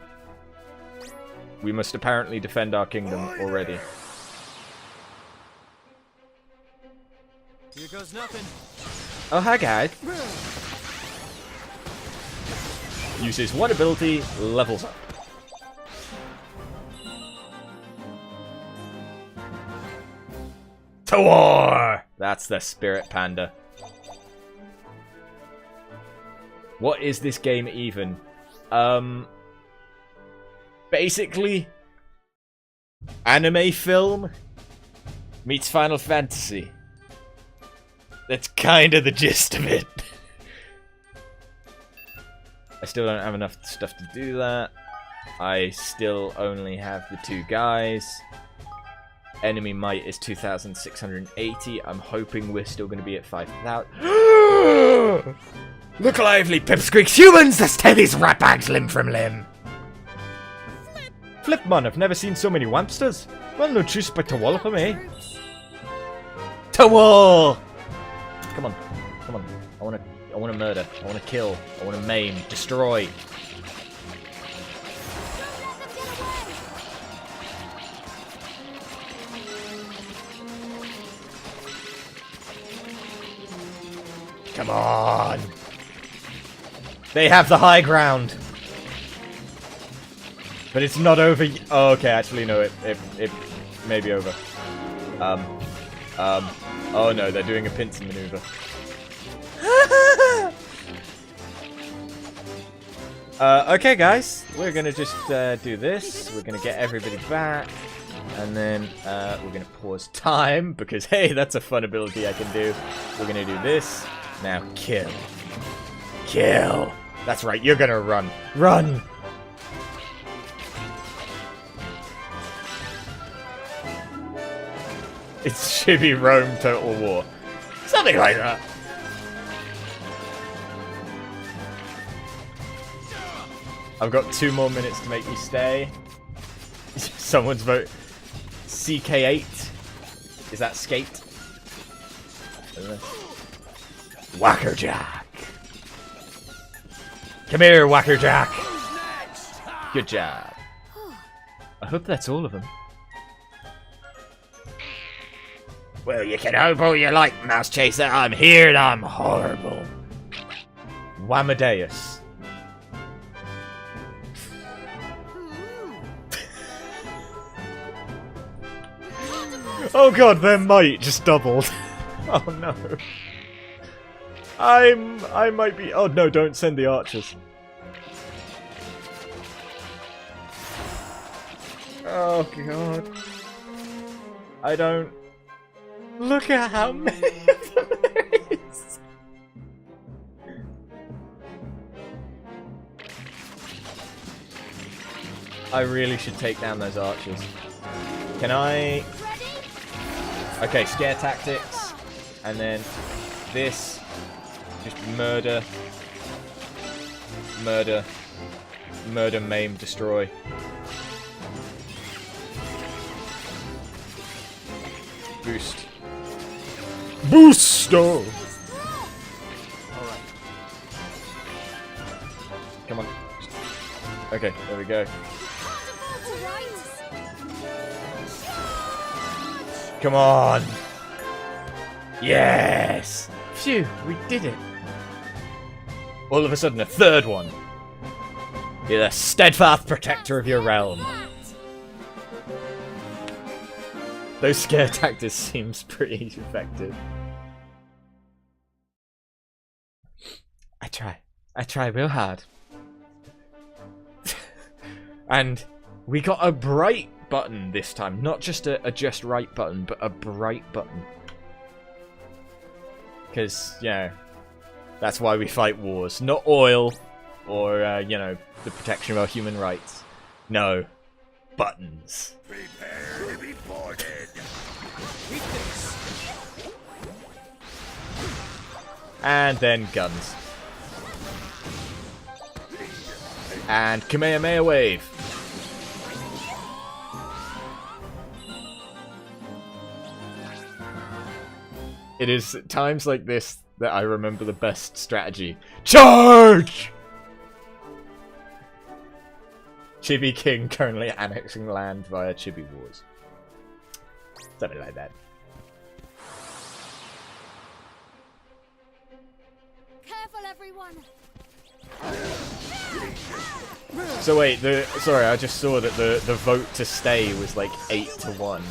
We must apparently defend our kingdom already. Here goes nothing. Oh, hi guys. Uses one ability, levels up. To war! That's the spirit, Panda. What is this game even? Basically, anime film meets Final Fantasy. That's kind of the gist of it. I still don't have enough stuff to do that. I still only have the 2 guys. Enemy might is 2,680. I'm hoping we're still going to be at 5,000. Look lively, pipsqueaks humans! Let's tear these ratbags limb from limb! Flip, man, I've never seen so many wampsters. Well, no choose but to wallop them, eh? To war! Come on, come on. I wanna murder. I wanna kill. I wanna maim. Destroy. Come on! They have the high ground! But it's not over oh, okay, actually no, it may be over. Oh no, they're doing a pincer maneuver. Okay guys, we're gonna just do this. We're gonna get everybody back. And then we're gonna pause time, because hey, that's a fun ability I can do. We're gonna do this. Now kill. Kill! That's right, you're gonna run. Run! It's Chibi Rome Total War. Something like that. I've got 2 more minutes to make me stay. Someone's vote. CK8. Is that skate? Whackerjack. Come here, Whackerjack. Good job. I hope that's all of them. Well, you can hope all you like, Mouse Chaser. I'm here and I'm horrible. Wamadeus. Oh god, their might just doubled. Oh no. I might be... Oh no, don't send the archers. Oh god. I don't... Look at how many of them there is. I really should take down those archers. Can I... Okay, scare tactics. And then this. Just murder. Murder. Murder, maim, destroy. Boost. Boosto! Alright. Come on. Okay, there we go. Come on! Yes! Phew, we did it. All of a sudden, a 3rd one. You're the steadfast protector of your realm. Those scare tactics seems pretty effective. I try real hard. And we got a bright button this time. Not just a just right button, but a bright button. Because, you know, that's why we fight wars. Not oil or, you know, the protection of our human rights. No. Buttons. Prepare to be boarded. And then guns. And Kamehameha wave. It is at times like this that I remember the best strategy. Charge! Chibi King currently annexing land via Chibi Wars. Something like that. Careful, everyone. So wait, sorry, I just saw that the vote to stay was like 8-1.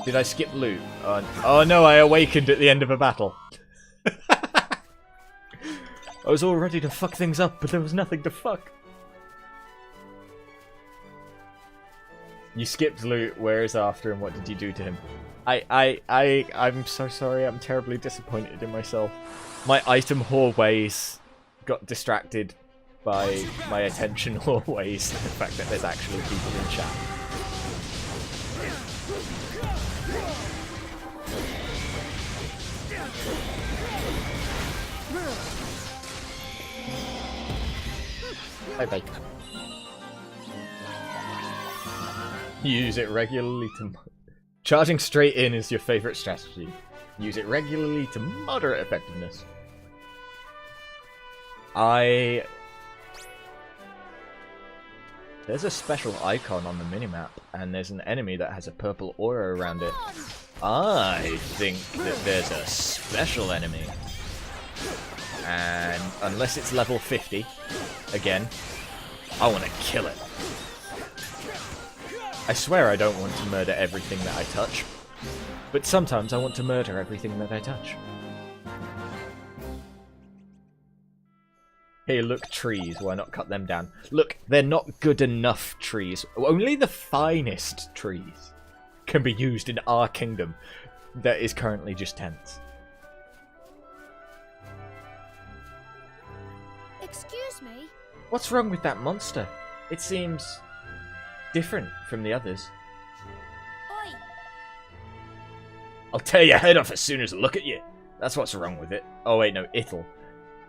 Did I skip loot? Oh no, I awakened at the end of a battle. I was all ready to fuck things up, but there was nothing to fuck. You skipped loot, where is After, and what did you do to him? I'm so sorry, I'm terribly disappointed in myself. My item hallways got distracted by my attention hallways, the fact that there's actually people in chat. Bye-bye. Use it regularly to... Charging straight in is your favourite strategy. Use it regularly to moderate effectiveness. There's a special icon on the minimap, and there's an enemy that has a purple aura around it. I think that there's a special enemy. And unless it's level 50, again, I want to kill it. I swear I don't want to murder everything that I touch, but sometimes I want to murder everything that I touch. Hey, look, trees, why not cut them down? Look, they're not good enough trees. Only the finest trees can be used in our kingdom that is currently just tents. Excuse me? What's wrong with that monster? It seems different from the others. Oi! I'll tear your head off as soon as I look at you. That's what's wrong with it. Oh wait, no, it'll.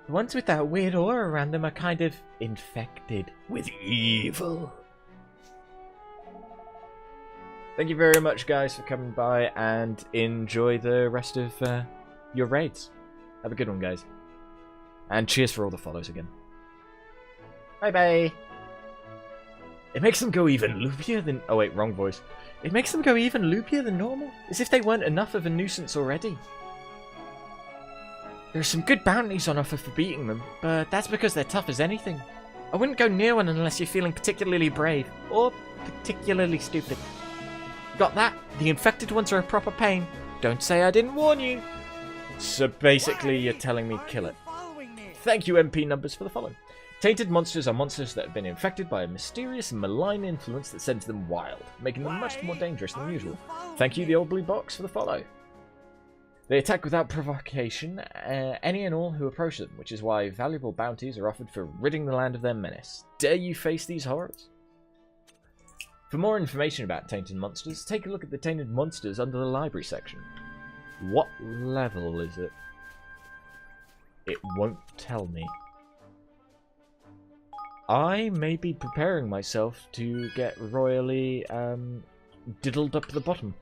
The ones with that weird aura around them are kind of infected with evil. Thank you very much, guys, for coming by, and enjoy the rest of your raids. Have a good one, guys. And cheers for all the follows again. Bye-bye. It makes them go even loopier than... Oh wait, wrong voice. It makes them go even loopier than normal, as if they weren't enough of a nuisance already. There are some good bounties on offer for beating them, but that's because they're tough as anything. I wouldn't go near one unless you're feeling particularly brave, or particularly stupid. Got that? The infected ones are a proper pain. Don't say I didn't warn you. So basically you're telling me kill it. Thank you, MP Numbers, for the follow. Tainted monsters are monsters that have been infected by a mysterious and malign influence that sends them wild, making them much more dangerous than usual. Thank you, the old blue box, for the follow. They attack without provocation any and all who approach them, which is why valuable bounties are offered for ridding the land of their menace. Dare you face these horrors? For more information about tainted monsters, take a look at the tainted monsters under the library section. What level is it? It won't tell me. I may be preparing myself to get royally diddled up the bottom.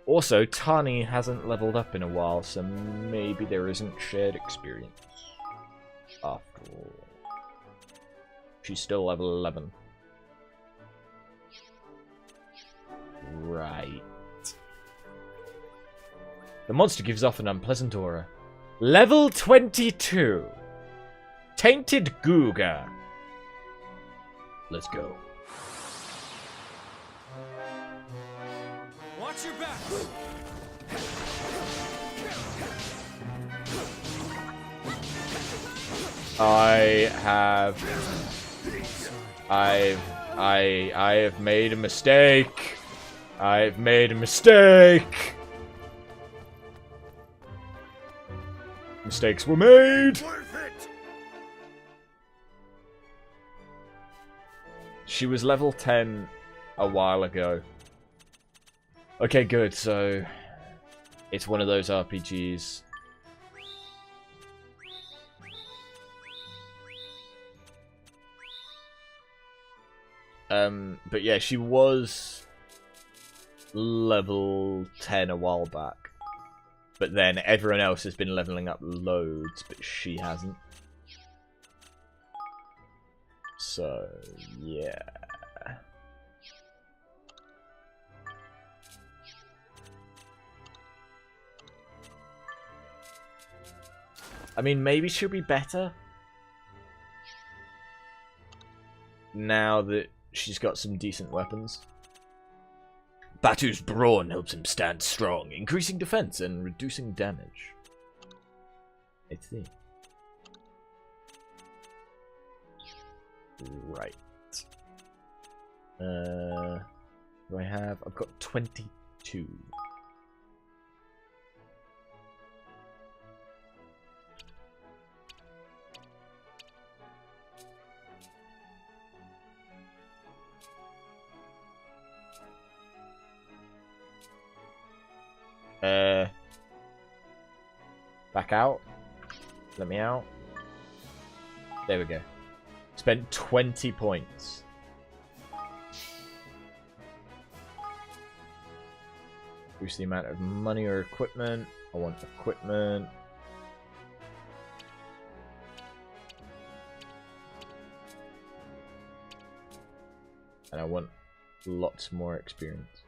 Also, Tani hasn't leveled up in a while, so maybe there isn't shared experience. After all. She's still level 11. Right. The monster gives off an unpleasant aura. Level 22. Tainted Googa. Let's go. Watch your back. I have made a mistake. I've made a mistake. Mistakes were made. She was level 10 a while ago. Okay, good. So it's one of those RPGs. But yeah, she was level 10 a while back. But then everyone else has been leveling up loads, but she hasn't. So, yeah. I mean, maybe she'll be better now that she's got some decent weapons. Batu's brawn helps him stand strong, increasing defense and reducing damage. I see. Right. Do I have? I've got 22. Back out. Let me out. There we go. Spent 20 points. Boost the amount of money or equipment. I want equipment. And I want lots more experience.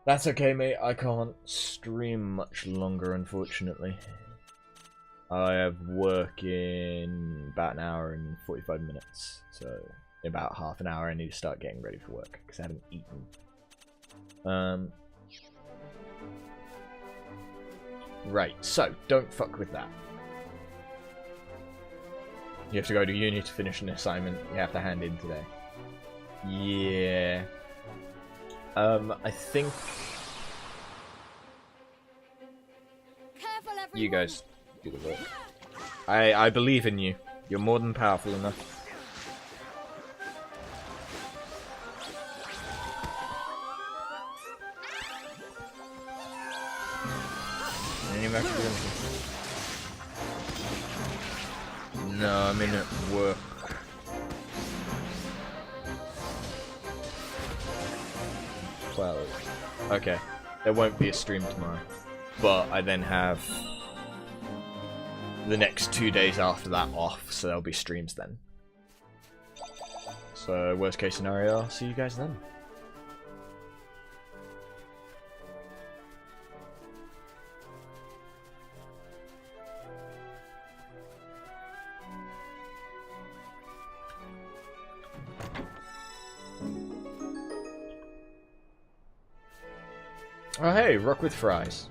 That's okay, mate. I can't stream much longer, unfortunately. I have work in about an hour and 45 minutes. So, in about half an hour, I need to start getting ready for work, because I haven't eaten. Right, so, don't fuck with that. You have to go to uni to finish an assignment you have to hand in today. Yeah. I think you guys do the work. I believe in you. You're more than powerful enough. Any more experience? No, I'm in at work. Okay, there won't be a stream tomorrow, but I then have the next 2 days after that off, so there'll be streams then. So worst case scenario, I'll see you guys then. Oh hey, Rock with Fries.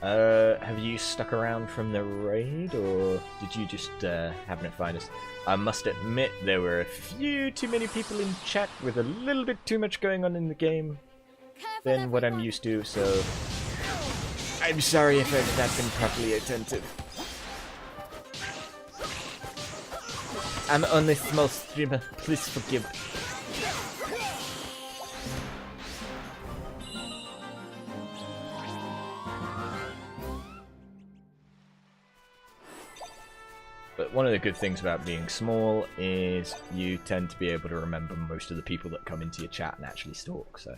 Have you stuck around from the raid, or did you just happen to find us? I must admit, there were a few too many people in chat with a little bit too much going on in the game than what I'm used to, so I'm sorry if I've not been properly attentive. I'm only a small streamer, please forgive. But one of the good things about being small is you tend to be able to remember most of the people that come into your chat and actually stalk, so.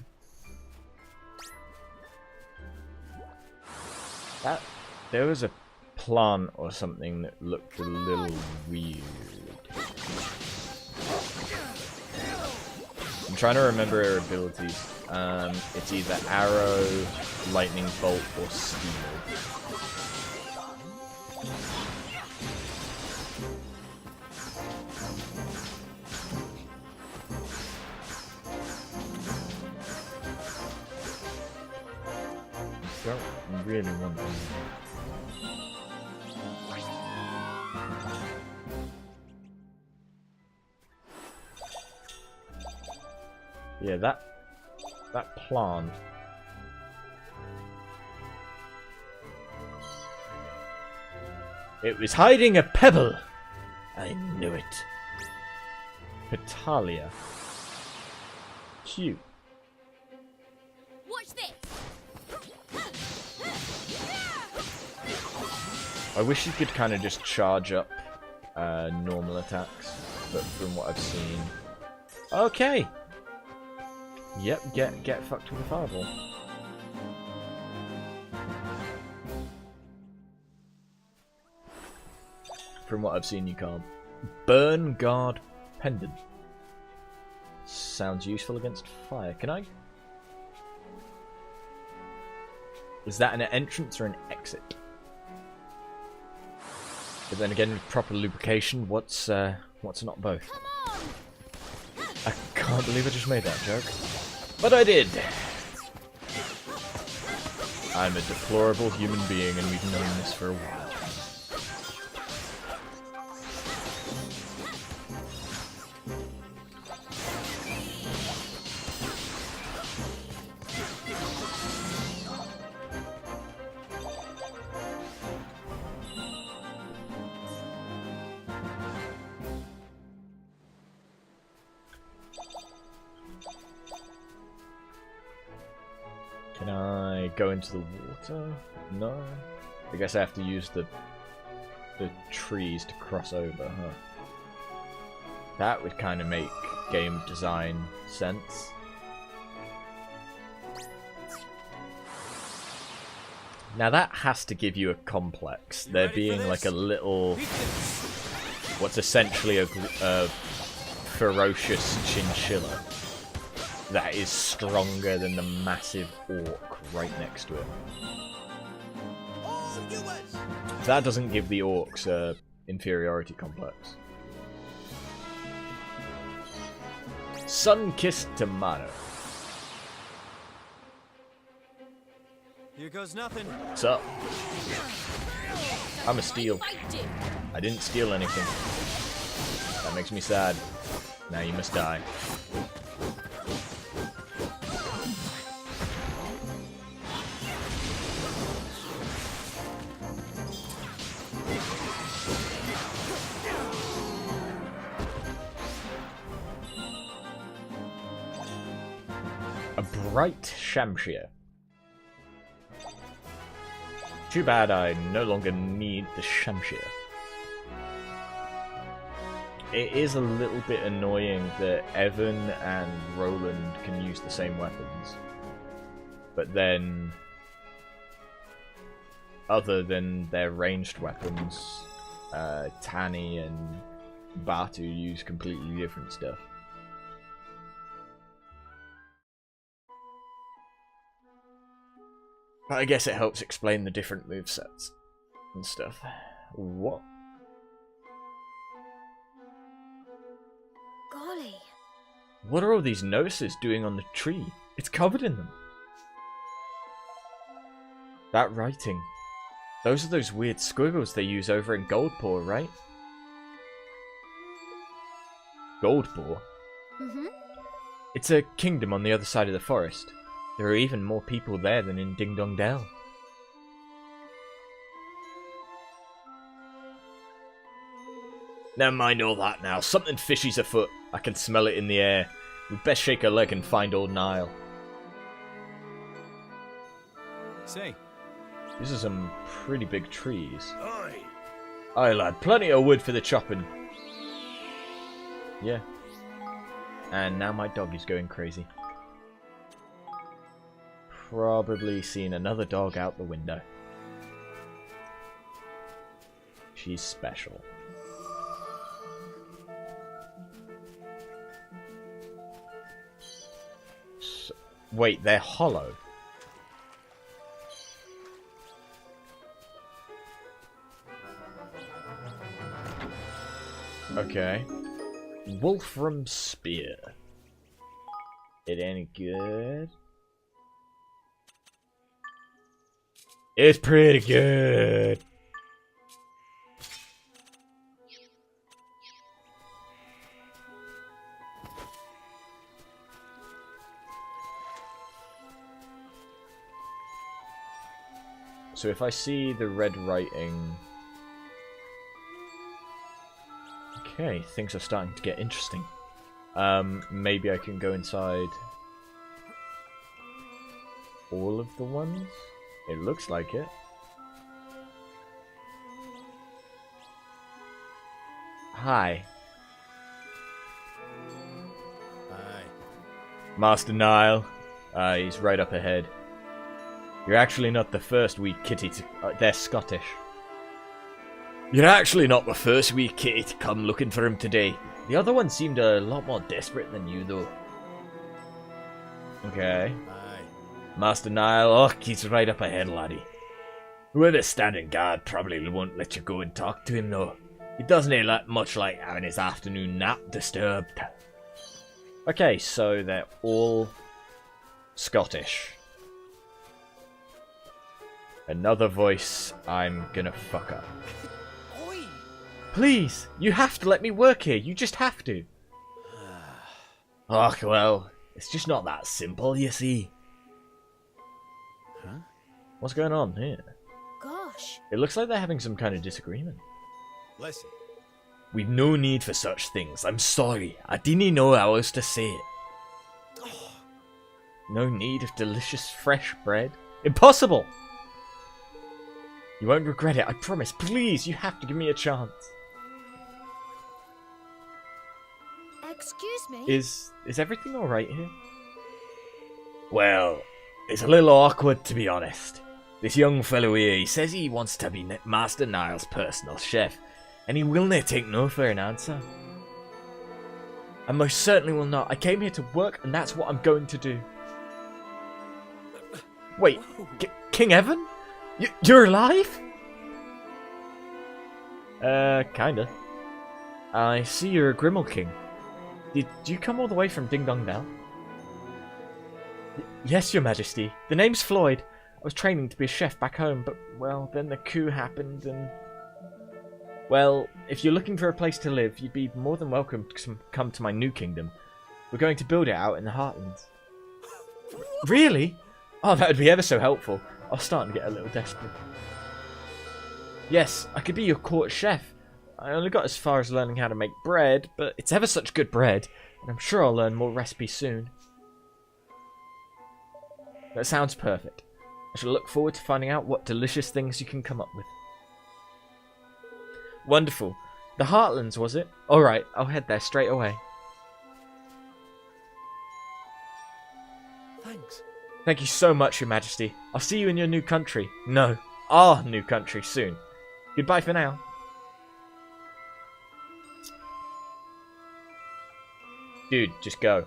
There was a plant or something that looked a little weird. I'm trying to remember her abilities. It's either arrow, lightning bolt, or steel. Don't really want them. Yeah, that plant. It was hiding a pebble. I knew it. Petalia. Cute. Watch this. I wish you could kind of just charge up normal attacks, but from what I've seen... Okay! Yep, get fucked with a fireball. From what I've seen, you can't. Burn Guard Pendant. Sounds useful against fire. Can I? Is that an entrance or an exit? But then again, with proper lubrication, what's not both? I can't believe I just made that joke. But I did! I'm a deplorable human being and we've known this for a while. Can I go into the water? No. I guess I have to use the trees to cross over, huh? That would kind of make game design sense. Now that has to give you a complex. There being like a little, what's essentially a ferocious chinchilla that is stronger than the massive orc right next to it. That doesn't give the orcs a inferiority complex. Sun-kissed tomato. Here goes nothing. What's up? I'm a steal. I didn't steal anything. That makes me sad. Now you must die. A bright shamshir. Too bad I no longer need the shamshir. It is a little bit annoying that Evan and Roland can use the same weapons. But then, other than their ranged weapons, Tani and Batu use completely different stuff. But I guess it helps explain the different movesets and stuff. What? Golly. What are all these notices doing on the tree? It's covered in them. That writing. Those are those weird squiggles they use over in Goldpaw, right? Goldpaw? Mm-hmm. It's a kingdom on the other side of the forest. There are even more people there than in Ding Dong Dell. Never mind all that now. Something fishy's afoot. I can smell it in the air. We'd best shake a leg and find old Nile. Say. These are some pretty big trees. Aye. Aye, lad. Plenty of wood for the chopping. Yeah. And now my dog is going crazy. Probably seen another dog out the window. She's special. So, wait, they're hollow. Okay. Wolfram Spear. It ain't good. It's pretty good. So if I see the red writing... Okay, things are starting to get interesting. Maybe I can go inside all of the ones? It looks like it. Hi. Aye. Master Nile. He's right up ahead. You're actually not the first wee kitty to... they're Scottish. You're actually not the first wee kitty to come looking for him today. The other one seemed a lot more desperate than you, though. Okay. Aye. Master Nile, oh, he's right up ahead, laddie. Whoever's standing guard probably won't let you go and talk to him, though. He doesn't look much like having his afternoon nap disturbed. Okay, so they're all Scottish. Another voice I'm gonna fuck up. Oi! Please, you have to let me work here. You just have to. Oh, well, it's just not that simple, you see. Huh? What's going on here? Gosh. It looks like they're having some kind of disagreement. Listen. We've no need for such things. I'm sorry. I didn't know how else to say it. No need of delicious fresh bread? Impossible! You won't regret it, I promise. Please, you have to give me a chance. Excuse me? Is everything alright here? Well, it's a little awkward, to be honest. This young fellow here, he says he wants to be Master Nile's personal chef, and he will not take no for an answer. I most certainly will not. I came here to work, and that's what I'm going to do. Wait, King Evan? You're alive? Kinda. I see you're a Grimmel King. Did you come all the way from Ding Dong Dell? Yes, Your Majesty. The name's Floyd. I was training to be a chef back home, but, well, then the coup happened and... Well, if you're looking for a place to live, you'd be more than welcome to come to my new kingdom. We're going to build it out in the Heartlands. Really? Oh, that would be ever so helpful. I was starting to get a little desperate. Yes, I could be your court chef. I only got as far as learning how to make bread, but it's ever such good bread, and I'm sure I'll learn more recipes soon. That sounds perfect. I shall look forward to finding out what delicious things you can come up with. Wonderful. The Heartlands, was it? Alright, I'll head there straight away. Thanks. Thank you so much, Your Majesty. I'll see you in your new country. No, our new country soon. Goodbye for now. Dude, just go.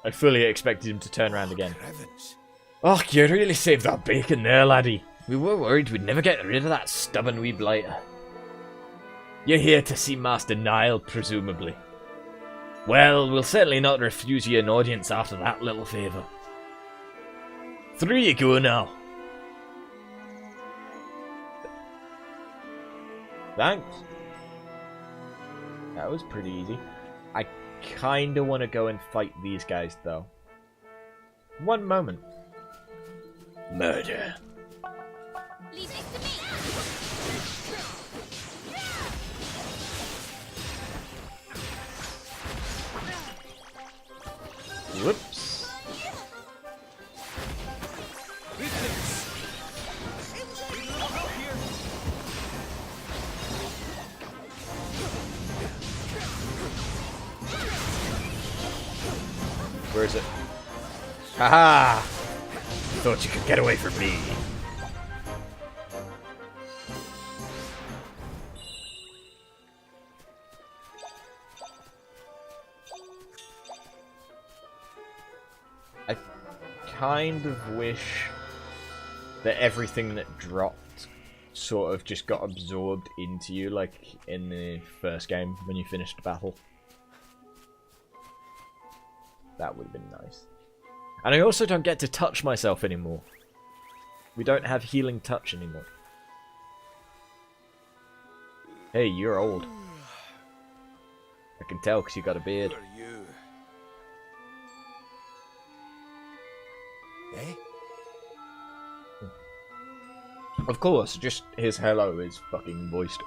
I fully expected him to turn around again. Heavens. Oh, you really saved that bacon there, laddie. We were worried we'd never get rid of that stubborn wee blighter. You're here to see Master Nile, presumably. Well, we'll certainly not refuse you an audience after that little favour. Through you go now. Thanks. That was pretty easy. I kinda want to go and fight these guys, though. One moment. Murder. Leave it to me. Whoops. Where is it? Haha! Thought you could get away from me. I kind of wish that everything that dropped sort of just got absorbed into you, like in the first game when you finished battle. That would have been nice. And I also don't get to touch myself anymore. We don't have healing touch anymore. Hey, you're old. I can tell because you got a beard. Who are you? Eh? Of course, just his hello is fucking voiced.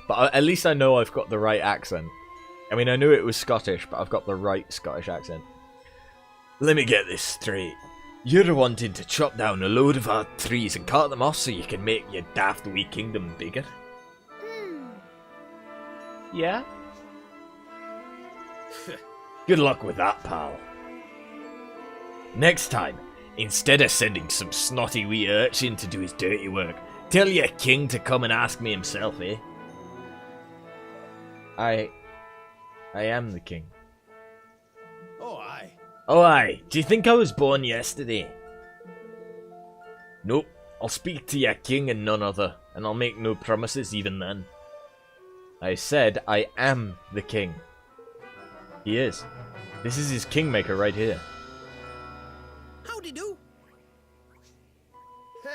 But at least I know I've got the right accent. I mean, I knew it was Scottish, but I've got the right Scottish accent. Let me get this straight. You're wanting to chop down a load of our trees and cut them off so you can make your daft wee kingdom bigger? Yeah? Good luck with that, pal. Next time, instead of sending some snotty wee urchin to do his dirty work, tell your king to come and ask me himself, eh? I am the king. Oh, aye. Oh aye, do you think I was born yesterday? Nope, I'll speak to your king and none other, and I'll make no promises even then. I said I am the king. He is. This is his kingmaker right here. Howdy do.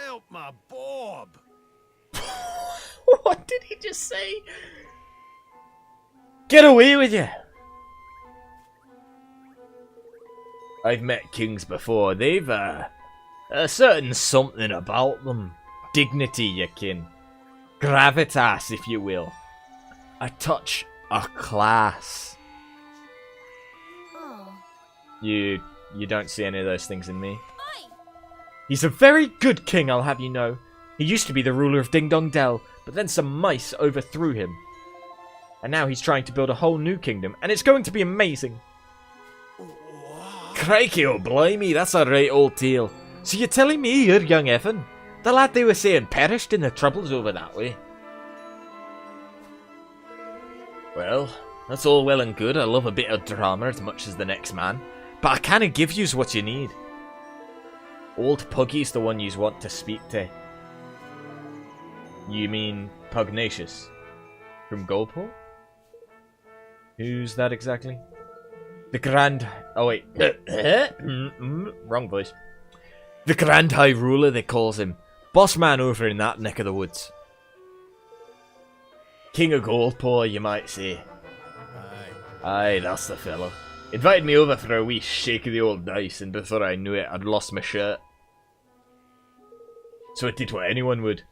Help my Bob. What did he just say? Get away with you! I've met kings before. They've a certain something about them. Dignity, you kin. Gravitas, if you will. A touch of class. Oh. You don't see any of those things in me. He's a very good king, I'll have you know. He used to be the ruler of Ding Dong Dell, but then some mice overthrew him. And now he's trying to build a whole new kingdom, and it's going to be amazing. Crikey, oh blimey, that's a right old tale. So you're telling me you're young Evan? The lad they were saying perished in the troubles over that way? Well, that's all well and good. I love a bit of drama as much as the next man. But I can't give yous what you need. Old Puggy's the one yous want to speak to. You mean Pugnacious? From Goldport? Who's that exactly? The Grand... Oh wait. Wrong voice. The Grand High Ruler, they calls him. Boss man over in that neck of the woods. King of Goldport, you might say. Aye, that's the fellow. Invited me over for a wee shake of the old dice, and before I knew it, I'd lost my shirt. So I did what anyone would.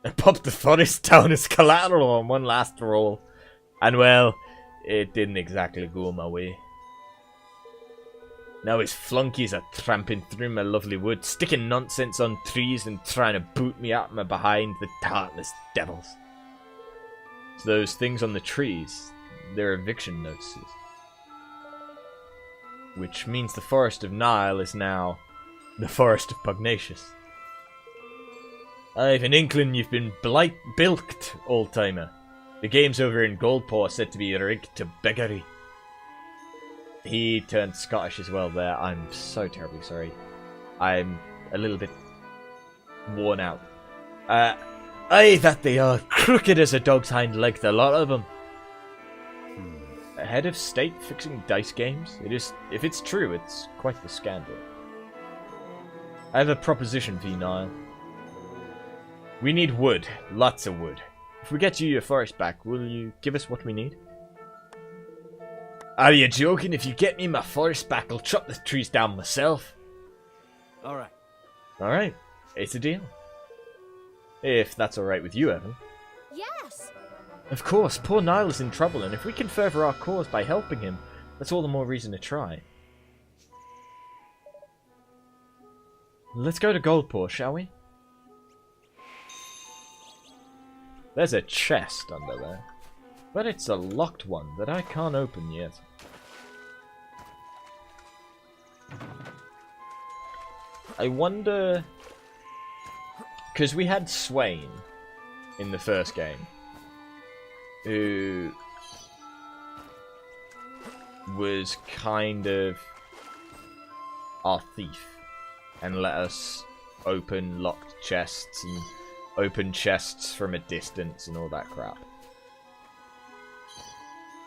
I popped the forest down as collateral on one last roll. And well, it didn't exactly go my way. Now his flunkies are tramping through my lovely wood, sticking nonsense on trees and trying to boot me out my behind, the heartless devils. So those things on the trees, they're eviction notices. Which means the Forest of Nile is now the Forest of Pugnacious. I've an inkling you've been bilked, old-timer. The games over in Goldport are said to be rigged to beggary. He turned Scottish as well there. I'm so terribly sorry. I'm a little bit worn out. Aye, that they are. Crooked as a dog's hind leg, the lot of them. A head of state fixing dice games? It is. If it's true, it's quite the scandal. I have a proposition for you, Niall. We need wood. Lots of wood. If we get you your forest back, will you give us what we need? Are you joking? If you get me my forest back, I'll chop the trees down myself. Alright. Alright. It's a deal. If that's alright with you, Evan. Yes. Of course, poor Niall is in trouble, and if we can further our cause by helping him, that's all the more reason to try. Let's go to Goldport, shall we? There's a chest under there, but it's a locked one that I can't open yet. I wonder... Because we had Swain in the first game, who was kind of our thief and let us open locked chests and open chests from a distance and all that crap.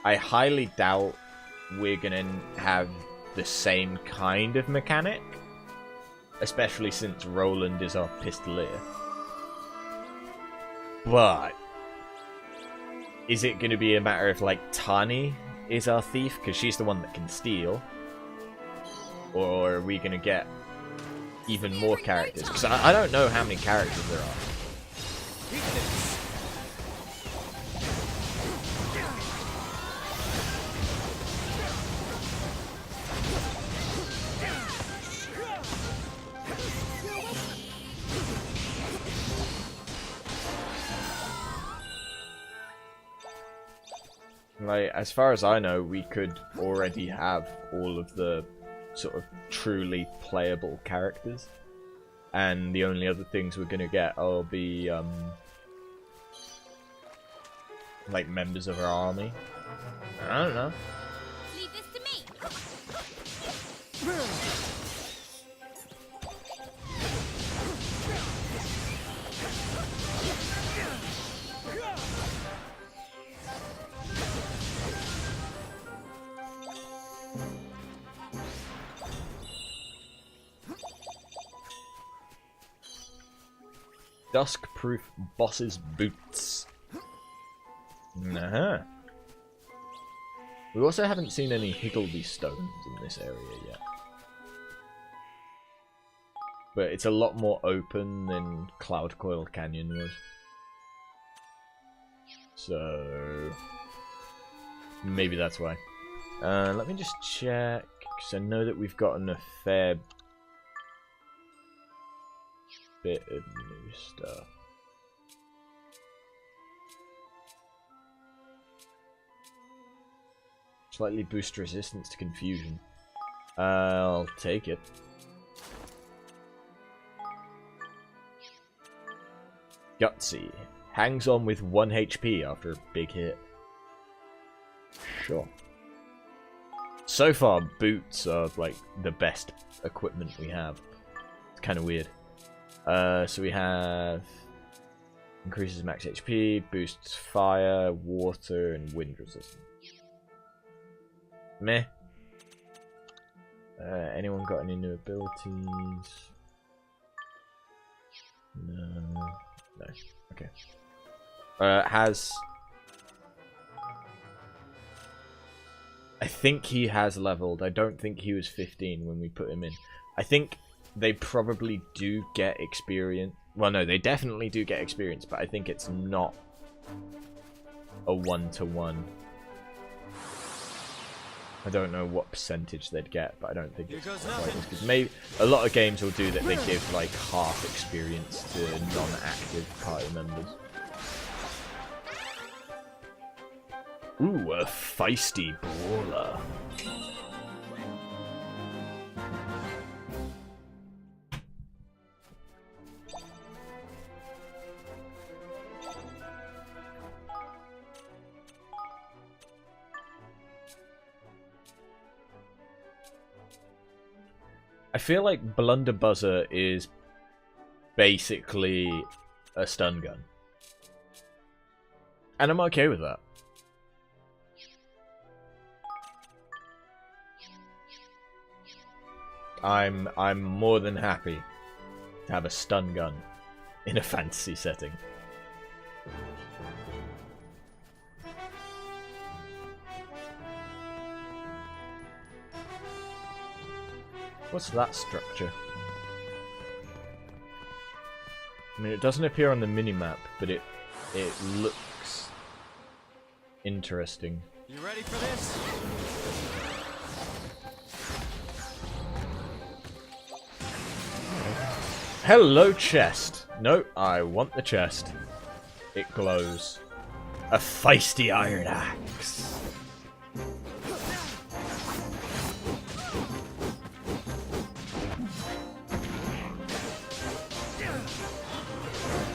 I highly doubt we're gonna have the same kind of mechanic, especially since Roland is our pistolier. But is it going to be a matter of, like, Tani is our thief, because she's the one that can steal? Or are we going to get even more characters? Because I don't know how many characters there are. Like, as far as I know, we could already have all of the sort of truly playable characters. And the only other things we're gonna get will be, like, members of our army. I don't know. Leave this to me. Dusk-proof boss's boots. Uh-huh. We also haven't seen any Higgledy stones in this area yet. But it's a lot more open than Cloud Coil Canyon was. So maybe that's why. Let me just check, because I know that we've gotten a fair bit of new stuff. Slightly boost resistance to confusion. I'll take it. Gutsy. Hangs on with 1 HP after a big hit. Sure. So far, boots are like the best equipment we have. It's kind of weird. So we have increases max HP, boosts fire, water, and wind resistance. Meh. Anyone got any new abilities? No. No. Okay. I think he has leveled. I don't think he was 15 when we put him in. I think they probably do get experience. Well, no, they definitely do get experience, but I think it's not a 1-to-1. I don't know what percentage they'd get, but I don't think it's quite as good. Maybe a lot of games will do that. They give like half experience to non-active party members. Ooh, a feisty brawler. I feel like Blunderbuzzer is basically a stun gun. And I'm okay with that. I'm more than happy to have a stun gun in a fantasy setting. What's that structure? I mean, it doesn't appear on the minimap, but it looks interesting. You ready for this? Hello, chest. No, I want the chest. It glows. A feisty iron axe.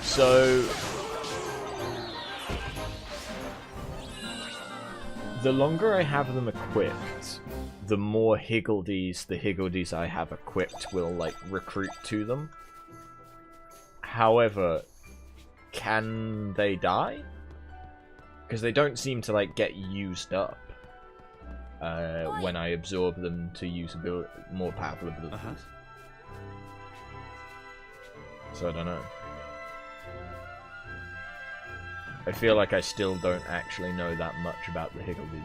So the longer I have them equipped, the more Higgledies the Higgledies I have equipped will like recruit to them. However, can they die? Because they don't seem to like get used up when I absorb them to use more powerful abilities. So I don't know. I feel like I still don't actually know that much about the Higgledies.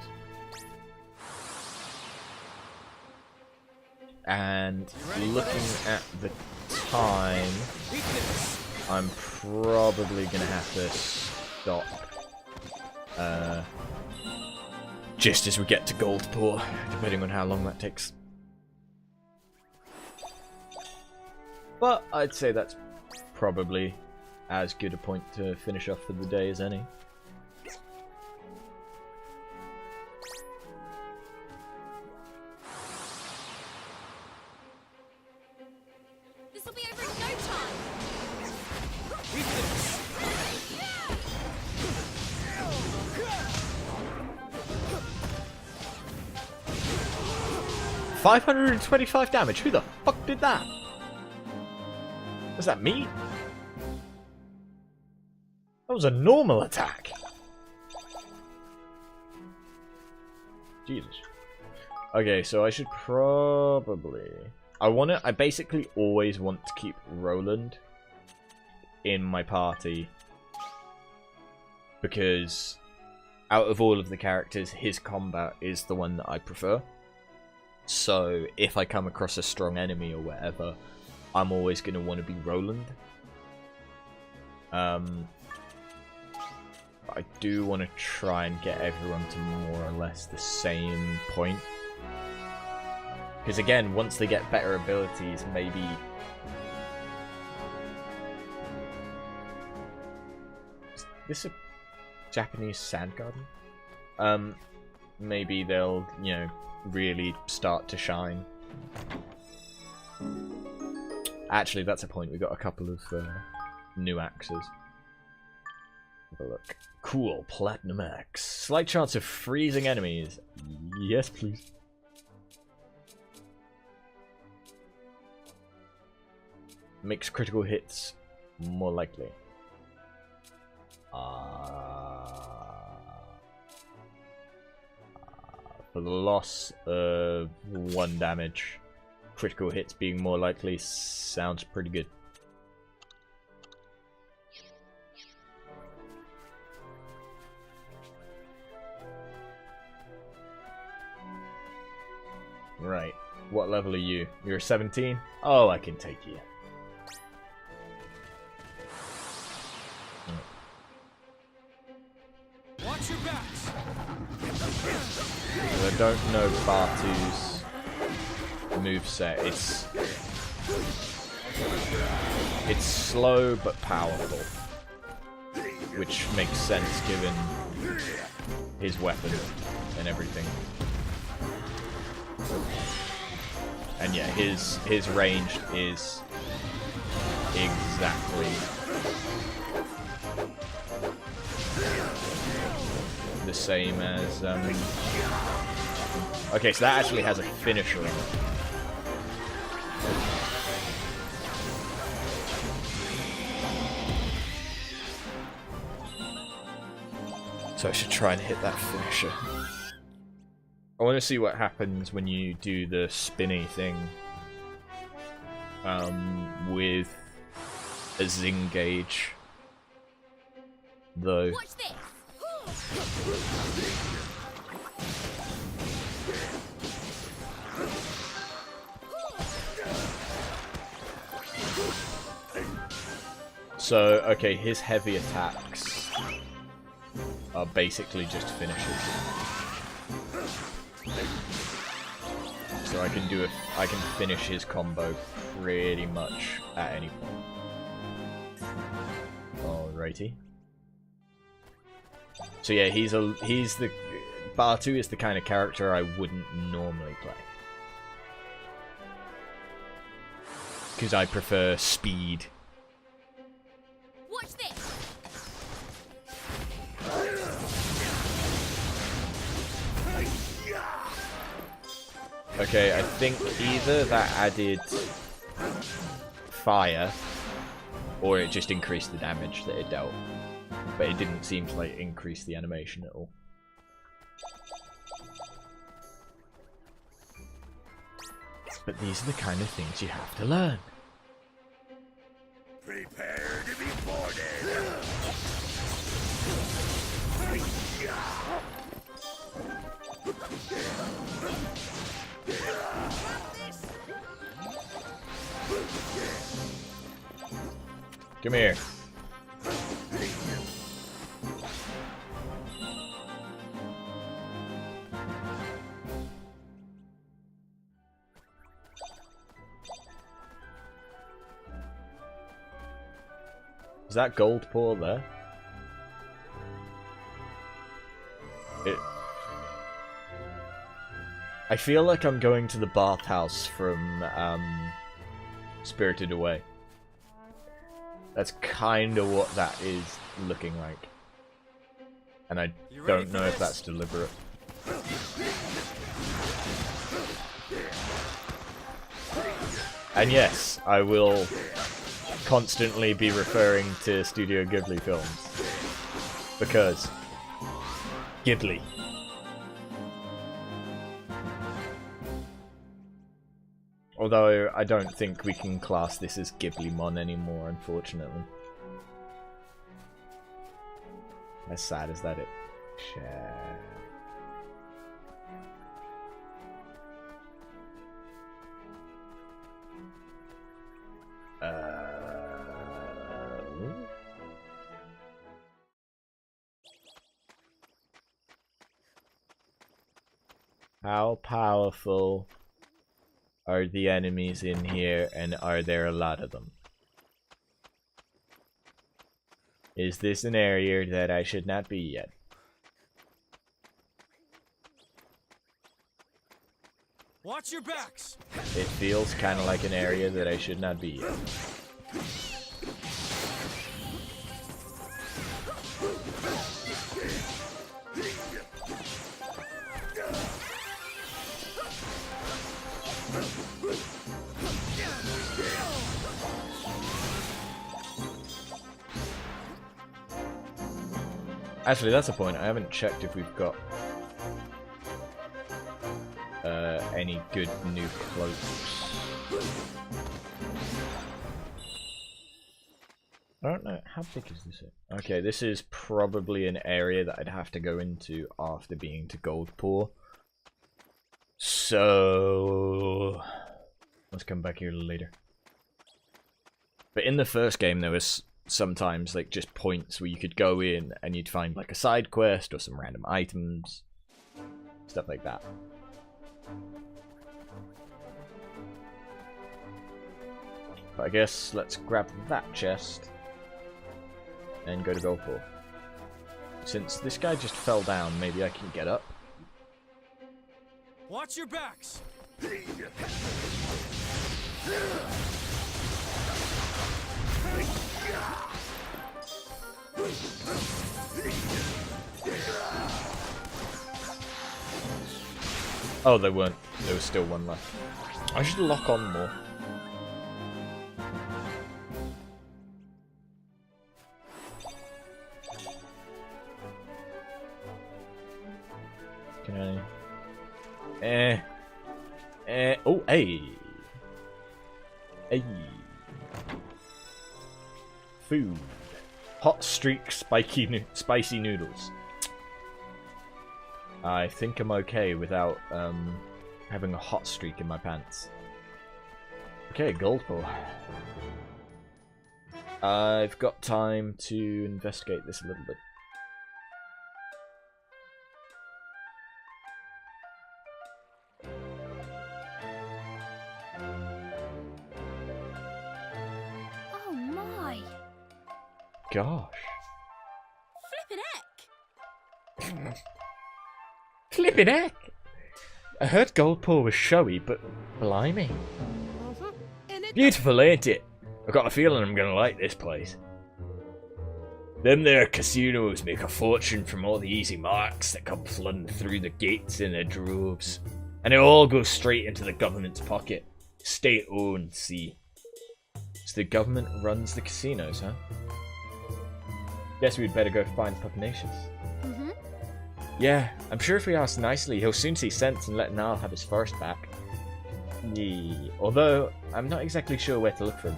And looking at the time, I'm probably going to have to stop just as we get to Goldpoor, depending on how long that takes. But I'd say that's probably as good a point to finish off for the day as any. 525 damage. Who the fuck did that? Was that me? That was a normal attack. Jesus. Okay, so I should probably... I basically always want to keep Roland in my party. Because out of all of the characters, his combat is the one that I prefer. So if I come across a strong enemy or whatever, I'm always going to want to be Roland. I do want to try and get everyone to more or less the same point. Because again, once they get better abilities, maybe... Is this a Japanese sand garden? Maybe they'll, you know, really start to shine. Actually, that's a point. We got a couple of new axes. Have a look. Cool, Platinum Axe. Slight chance of freezing enemies. Yes, please. Makes critical hits more likely. For the loss of 1 damage, critical hits being more likely sounds pretty good. Right. What level are you? You're 17? Oh, I can take you. Watch your backs. I don't know Bartu's moveset. It's slow but powerful, which makes sense given his weapon and everything. And yeah, his range is exactly the same as okay, so that actually has a finisher on it. So I should try and hit that finisher. I want to see what happens when you do the spinny thing with a Zing gauge, though. Watch this. So, okay, his heavy attacks are basically just finishes. So I can finish his combo pretty much at any point. Alrighty. So yeah, Bartu is the kind of character I wouldn't normally play. Because I prefer speed. Watch this. Okay, I think either that added fire, or it just increased the damage that it dealt. But it didn't seem to like increase the animation at all. But these are the kind of things you have to learn. Prepare to be boarded. Come here. Is that gold pour there? I feel like I'm going to the bathhouse from Spirited Away. That's kind of what that is looking like. And I don't know if that's deliberate. And yes, I will constantly be referring to Studio Ghibli films. Because Ghibli. Although I don't think we can class this as Ghiblimon anymore, unfortunately. As sad as that is. Share. How powerful are the enemies in here, and are there a lot of them? Is this an area that I should not be yet? Watch your backs. It feels kind of like an area that I should not be yet. Actually, that's a point. I haven't checked if we've got any good new cloaks. I don't know. How big is this? Okay, this is probably an area that I'd have to go into after being to Goldpaw. So let's come back here later. But in the first game, there was sometimes like just points where you could go in and you'd find like a side quest or some random items, stuff like that. But I guess let's grab that chest and go to Goldpaw. Since this guy just fell down, maybe I can get up. Watch your backs. Oh, they weren't. There was still one left. I should lock on more. Can I? Oh, hey. Hey. Food. Hot streak spicy noodles. I think I'm okay without having a hot streak in my pants. Okay, Goldpaw. I've got time to investigate this a little bit. Oh my! Gosh. Flippin' heck! Flippin' heck! I heard Goldpaw was showy, but blimey. Beautiful, ain't it? I've got a feeling I'm gonna like this place. Them there casinos make a fortune from all the easy marks that come flooding through the gates in their droves. And it all goes straight into the government's pocket. State-owned, see. So the government runs the casinos, huh? Guess we'd better go find Pugnacious. Mm-hmm. Yeah, I'm sure if we ask nicely, he'll soon see sense and let Niall have his first back. Yeah, although, I'm not exactly sure where to look for him.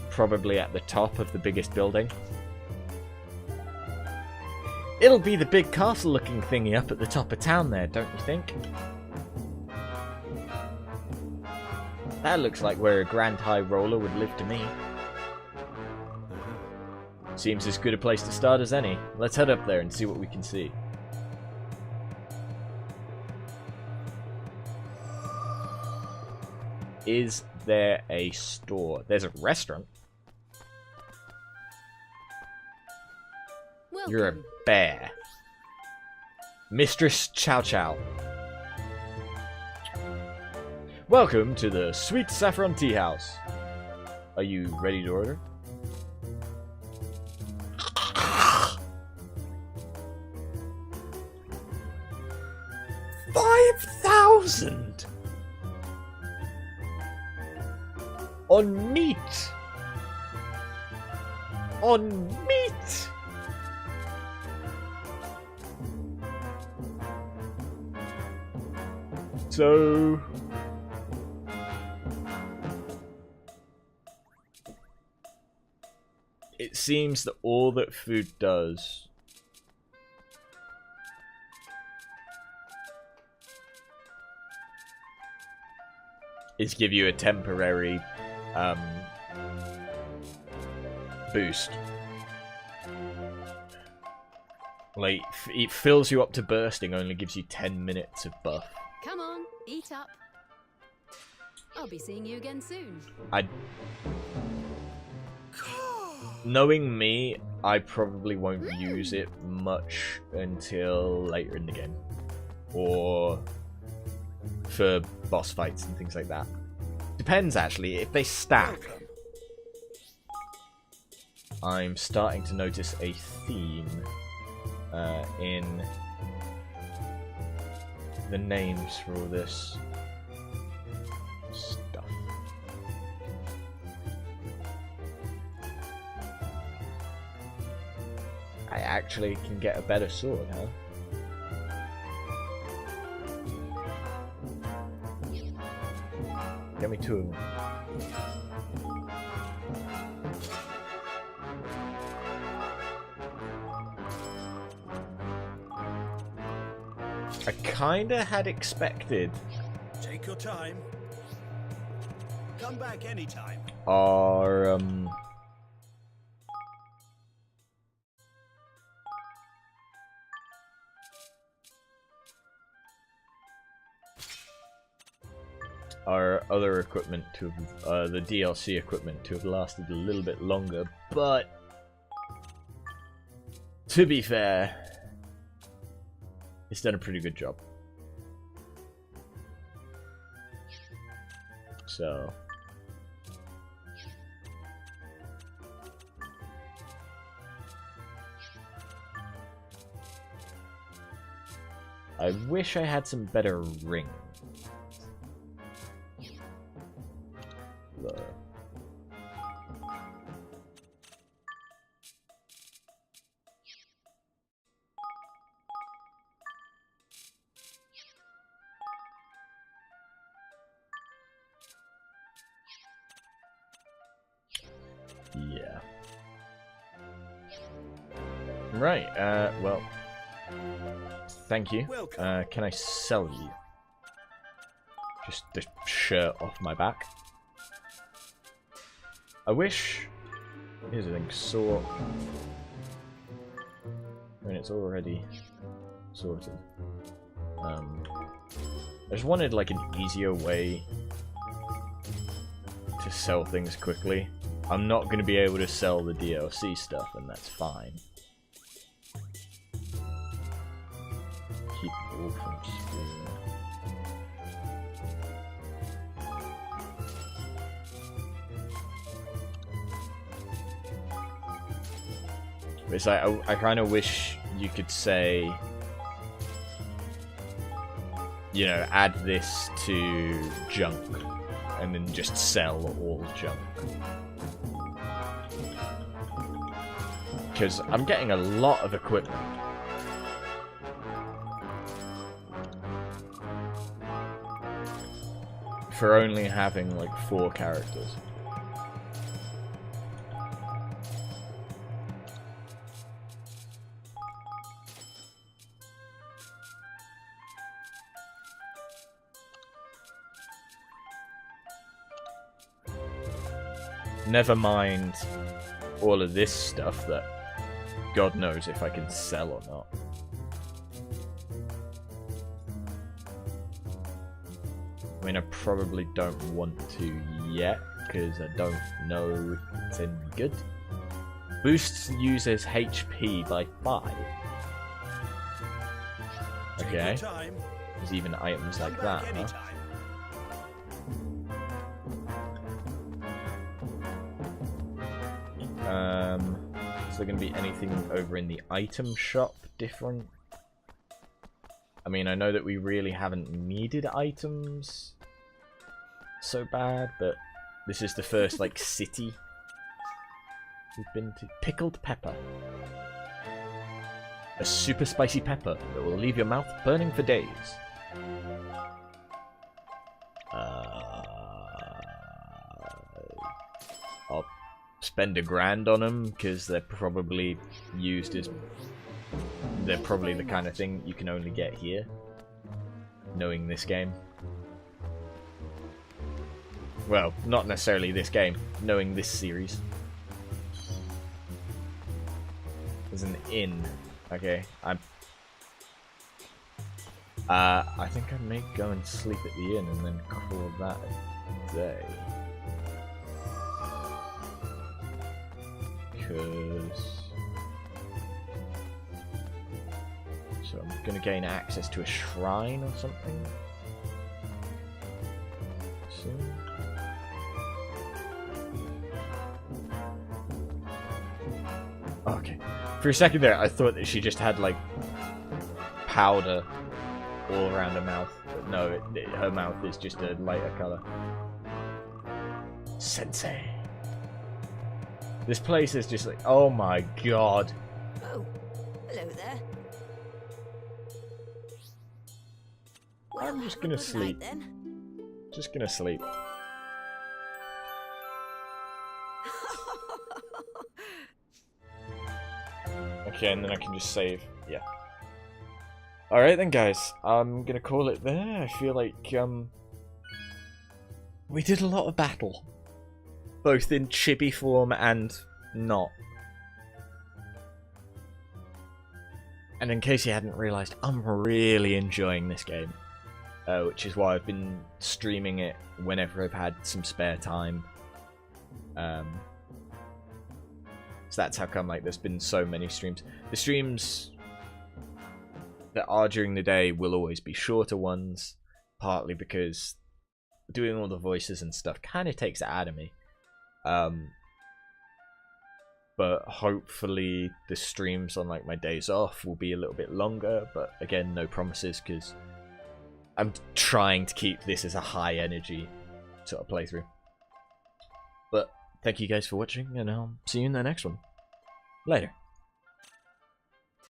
Probably at the top of the biggest building. It'll be the big castle-looking thingy up at the top of town there, don't you think? That looks like where a Grand High Roller would live to me. Seems as good a place to start as any. Let's head up there and see what we can see. Is there a store? There's a restaurant. Welcome. You're a bear. Mistress Chow Chow. Welcome to the Sweet Saffron Tea House. Are you ready to order? $5,000. On meat! On meat! So... it seems that all that food does is give you a temporary boost. Like, it fills you up to bursting, only gives you 10 minutes of buff. Come on, eat up. I'll be seeing you again soon. Knowing me, I probably won't use it much until later in the game. Or for boss fights and things like that. Depends, actually. If they stack, I'm starting to notice a theme in the names for all this stuff. I actually can get a better sword, huh? Get me 2 of them. I kinda had expected Take your time. Come back anytime. our other equipment to have, the DLC equipment to have lasted a little bit longer, but to be fair, it's done a pretty good job. So I wish I had some better rings. Yeah. Right, well, thank you. Can I sell you? Just the shirt off my back. I wish... here's the thing, sort... I mean, it's already sorted. I just wanted, like, an easier way to sell things quickly. I'm not going to be able to sell the DLC stuff, and that's fine. Keep it all from screen. It's like, I kind of wish you could say, you know, add this to junk, and then just sell all junk. Because I'm getting a lot of equipment. For only having like 4 characters. Never mind all of this stuff that God knows if I can sell or not. I mean, I probably don't want to yet, because I don't know if it's any good. Boosts users HP by 5. Okay. There's even items like that, huh? Is there going to be anything over in the item shop different? I mean, I know that we really haven't needed items so bad, but This is the first, like, city we've been to. Pickled pepper. A super spicy pepper that will leave your mouth burning for days. I'll spend $1,000 on them because they're probably used as... They're probably the kind of thing you can only get here, knowing this game. Well, not necessarily this game, knowing this series. There's an inn. Okay, I think I may go and sleep at the inn and then call that a day. So I'm gonna gain access to a shrine or something. Soon. Okay. For a second there, I thought that she just had like powder all around her mouth, but no, her mouth is just a lighter color. Sensei. This place is just like, oh my god. Oh, hello there. I'm just gonna sleep. Just gonna sleep. Okay, and then I can just save. Yeah. Alright then, guys. I'm gonna call it there. I feel like, we did a lot of battle. Both in chibi form and not. And in case you hadn't realised, I'm really enjoying this game. Which is why I've been streaming it whenever I've had some spare time. So that's how come like there's been so many streams. The streams that are during the day will always be shorter ones, partly because doing all the voices and stuff kind of takes it out of me. But hopefully the streams on like my days off will be a little bit longer, but again, no promises because I'm trying to keep this as a high energy sort of playthrough. But thank you guys for watching, and I'll see you in the next one. Later.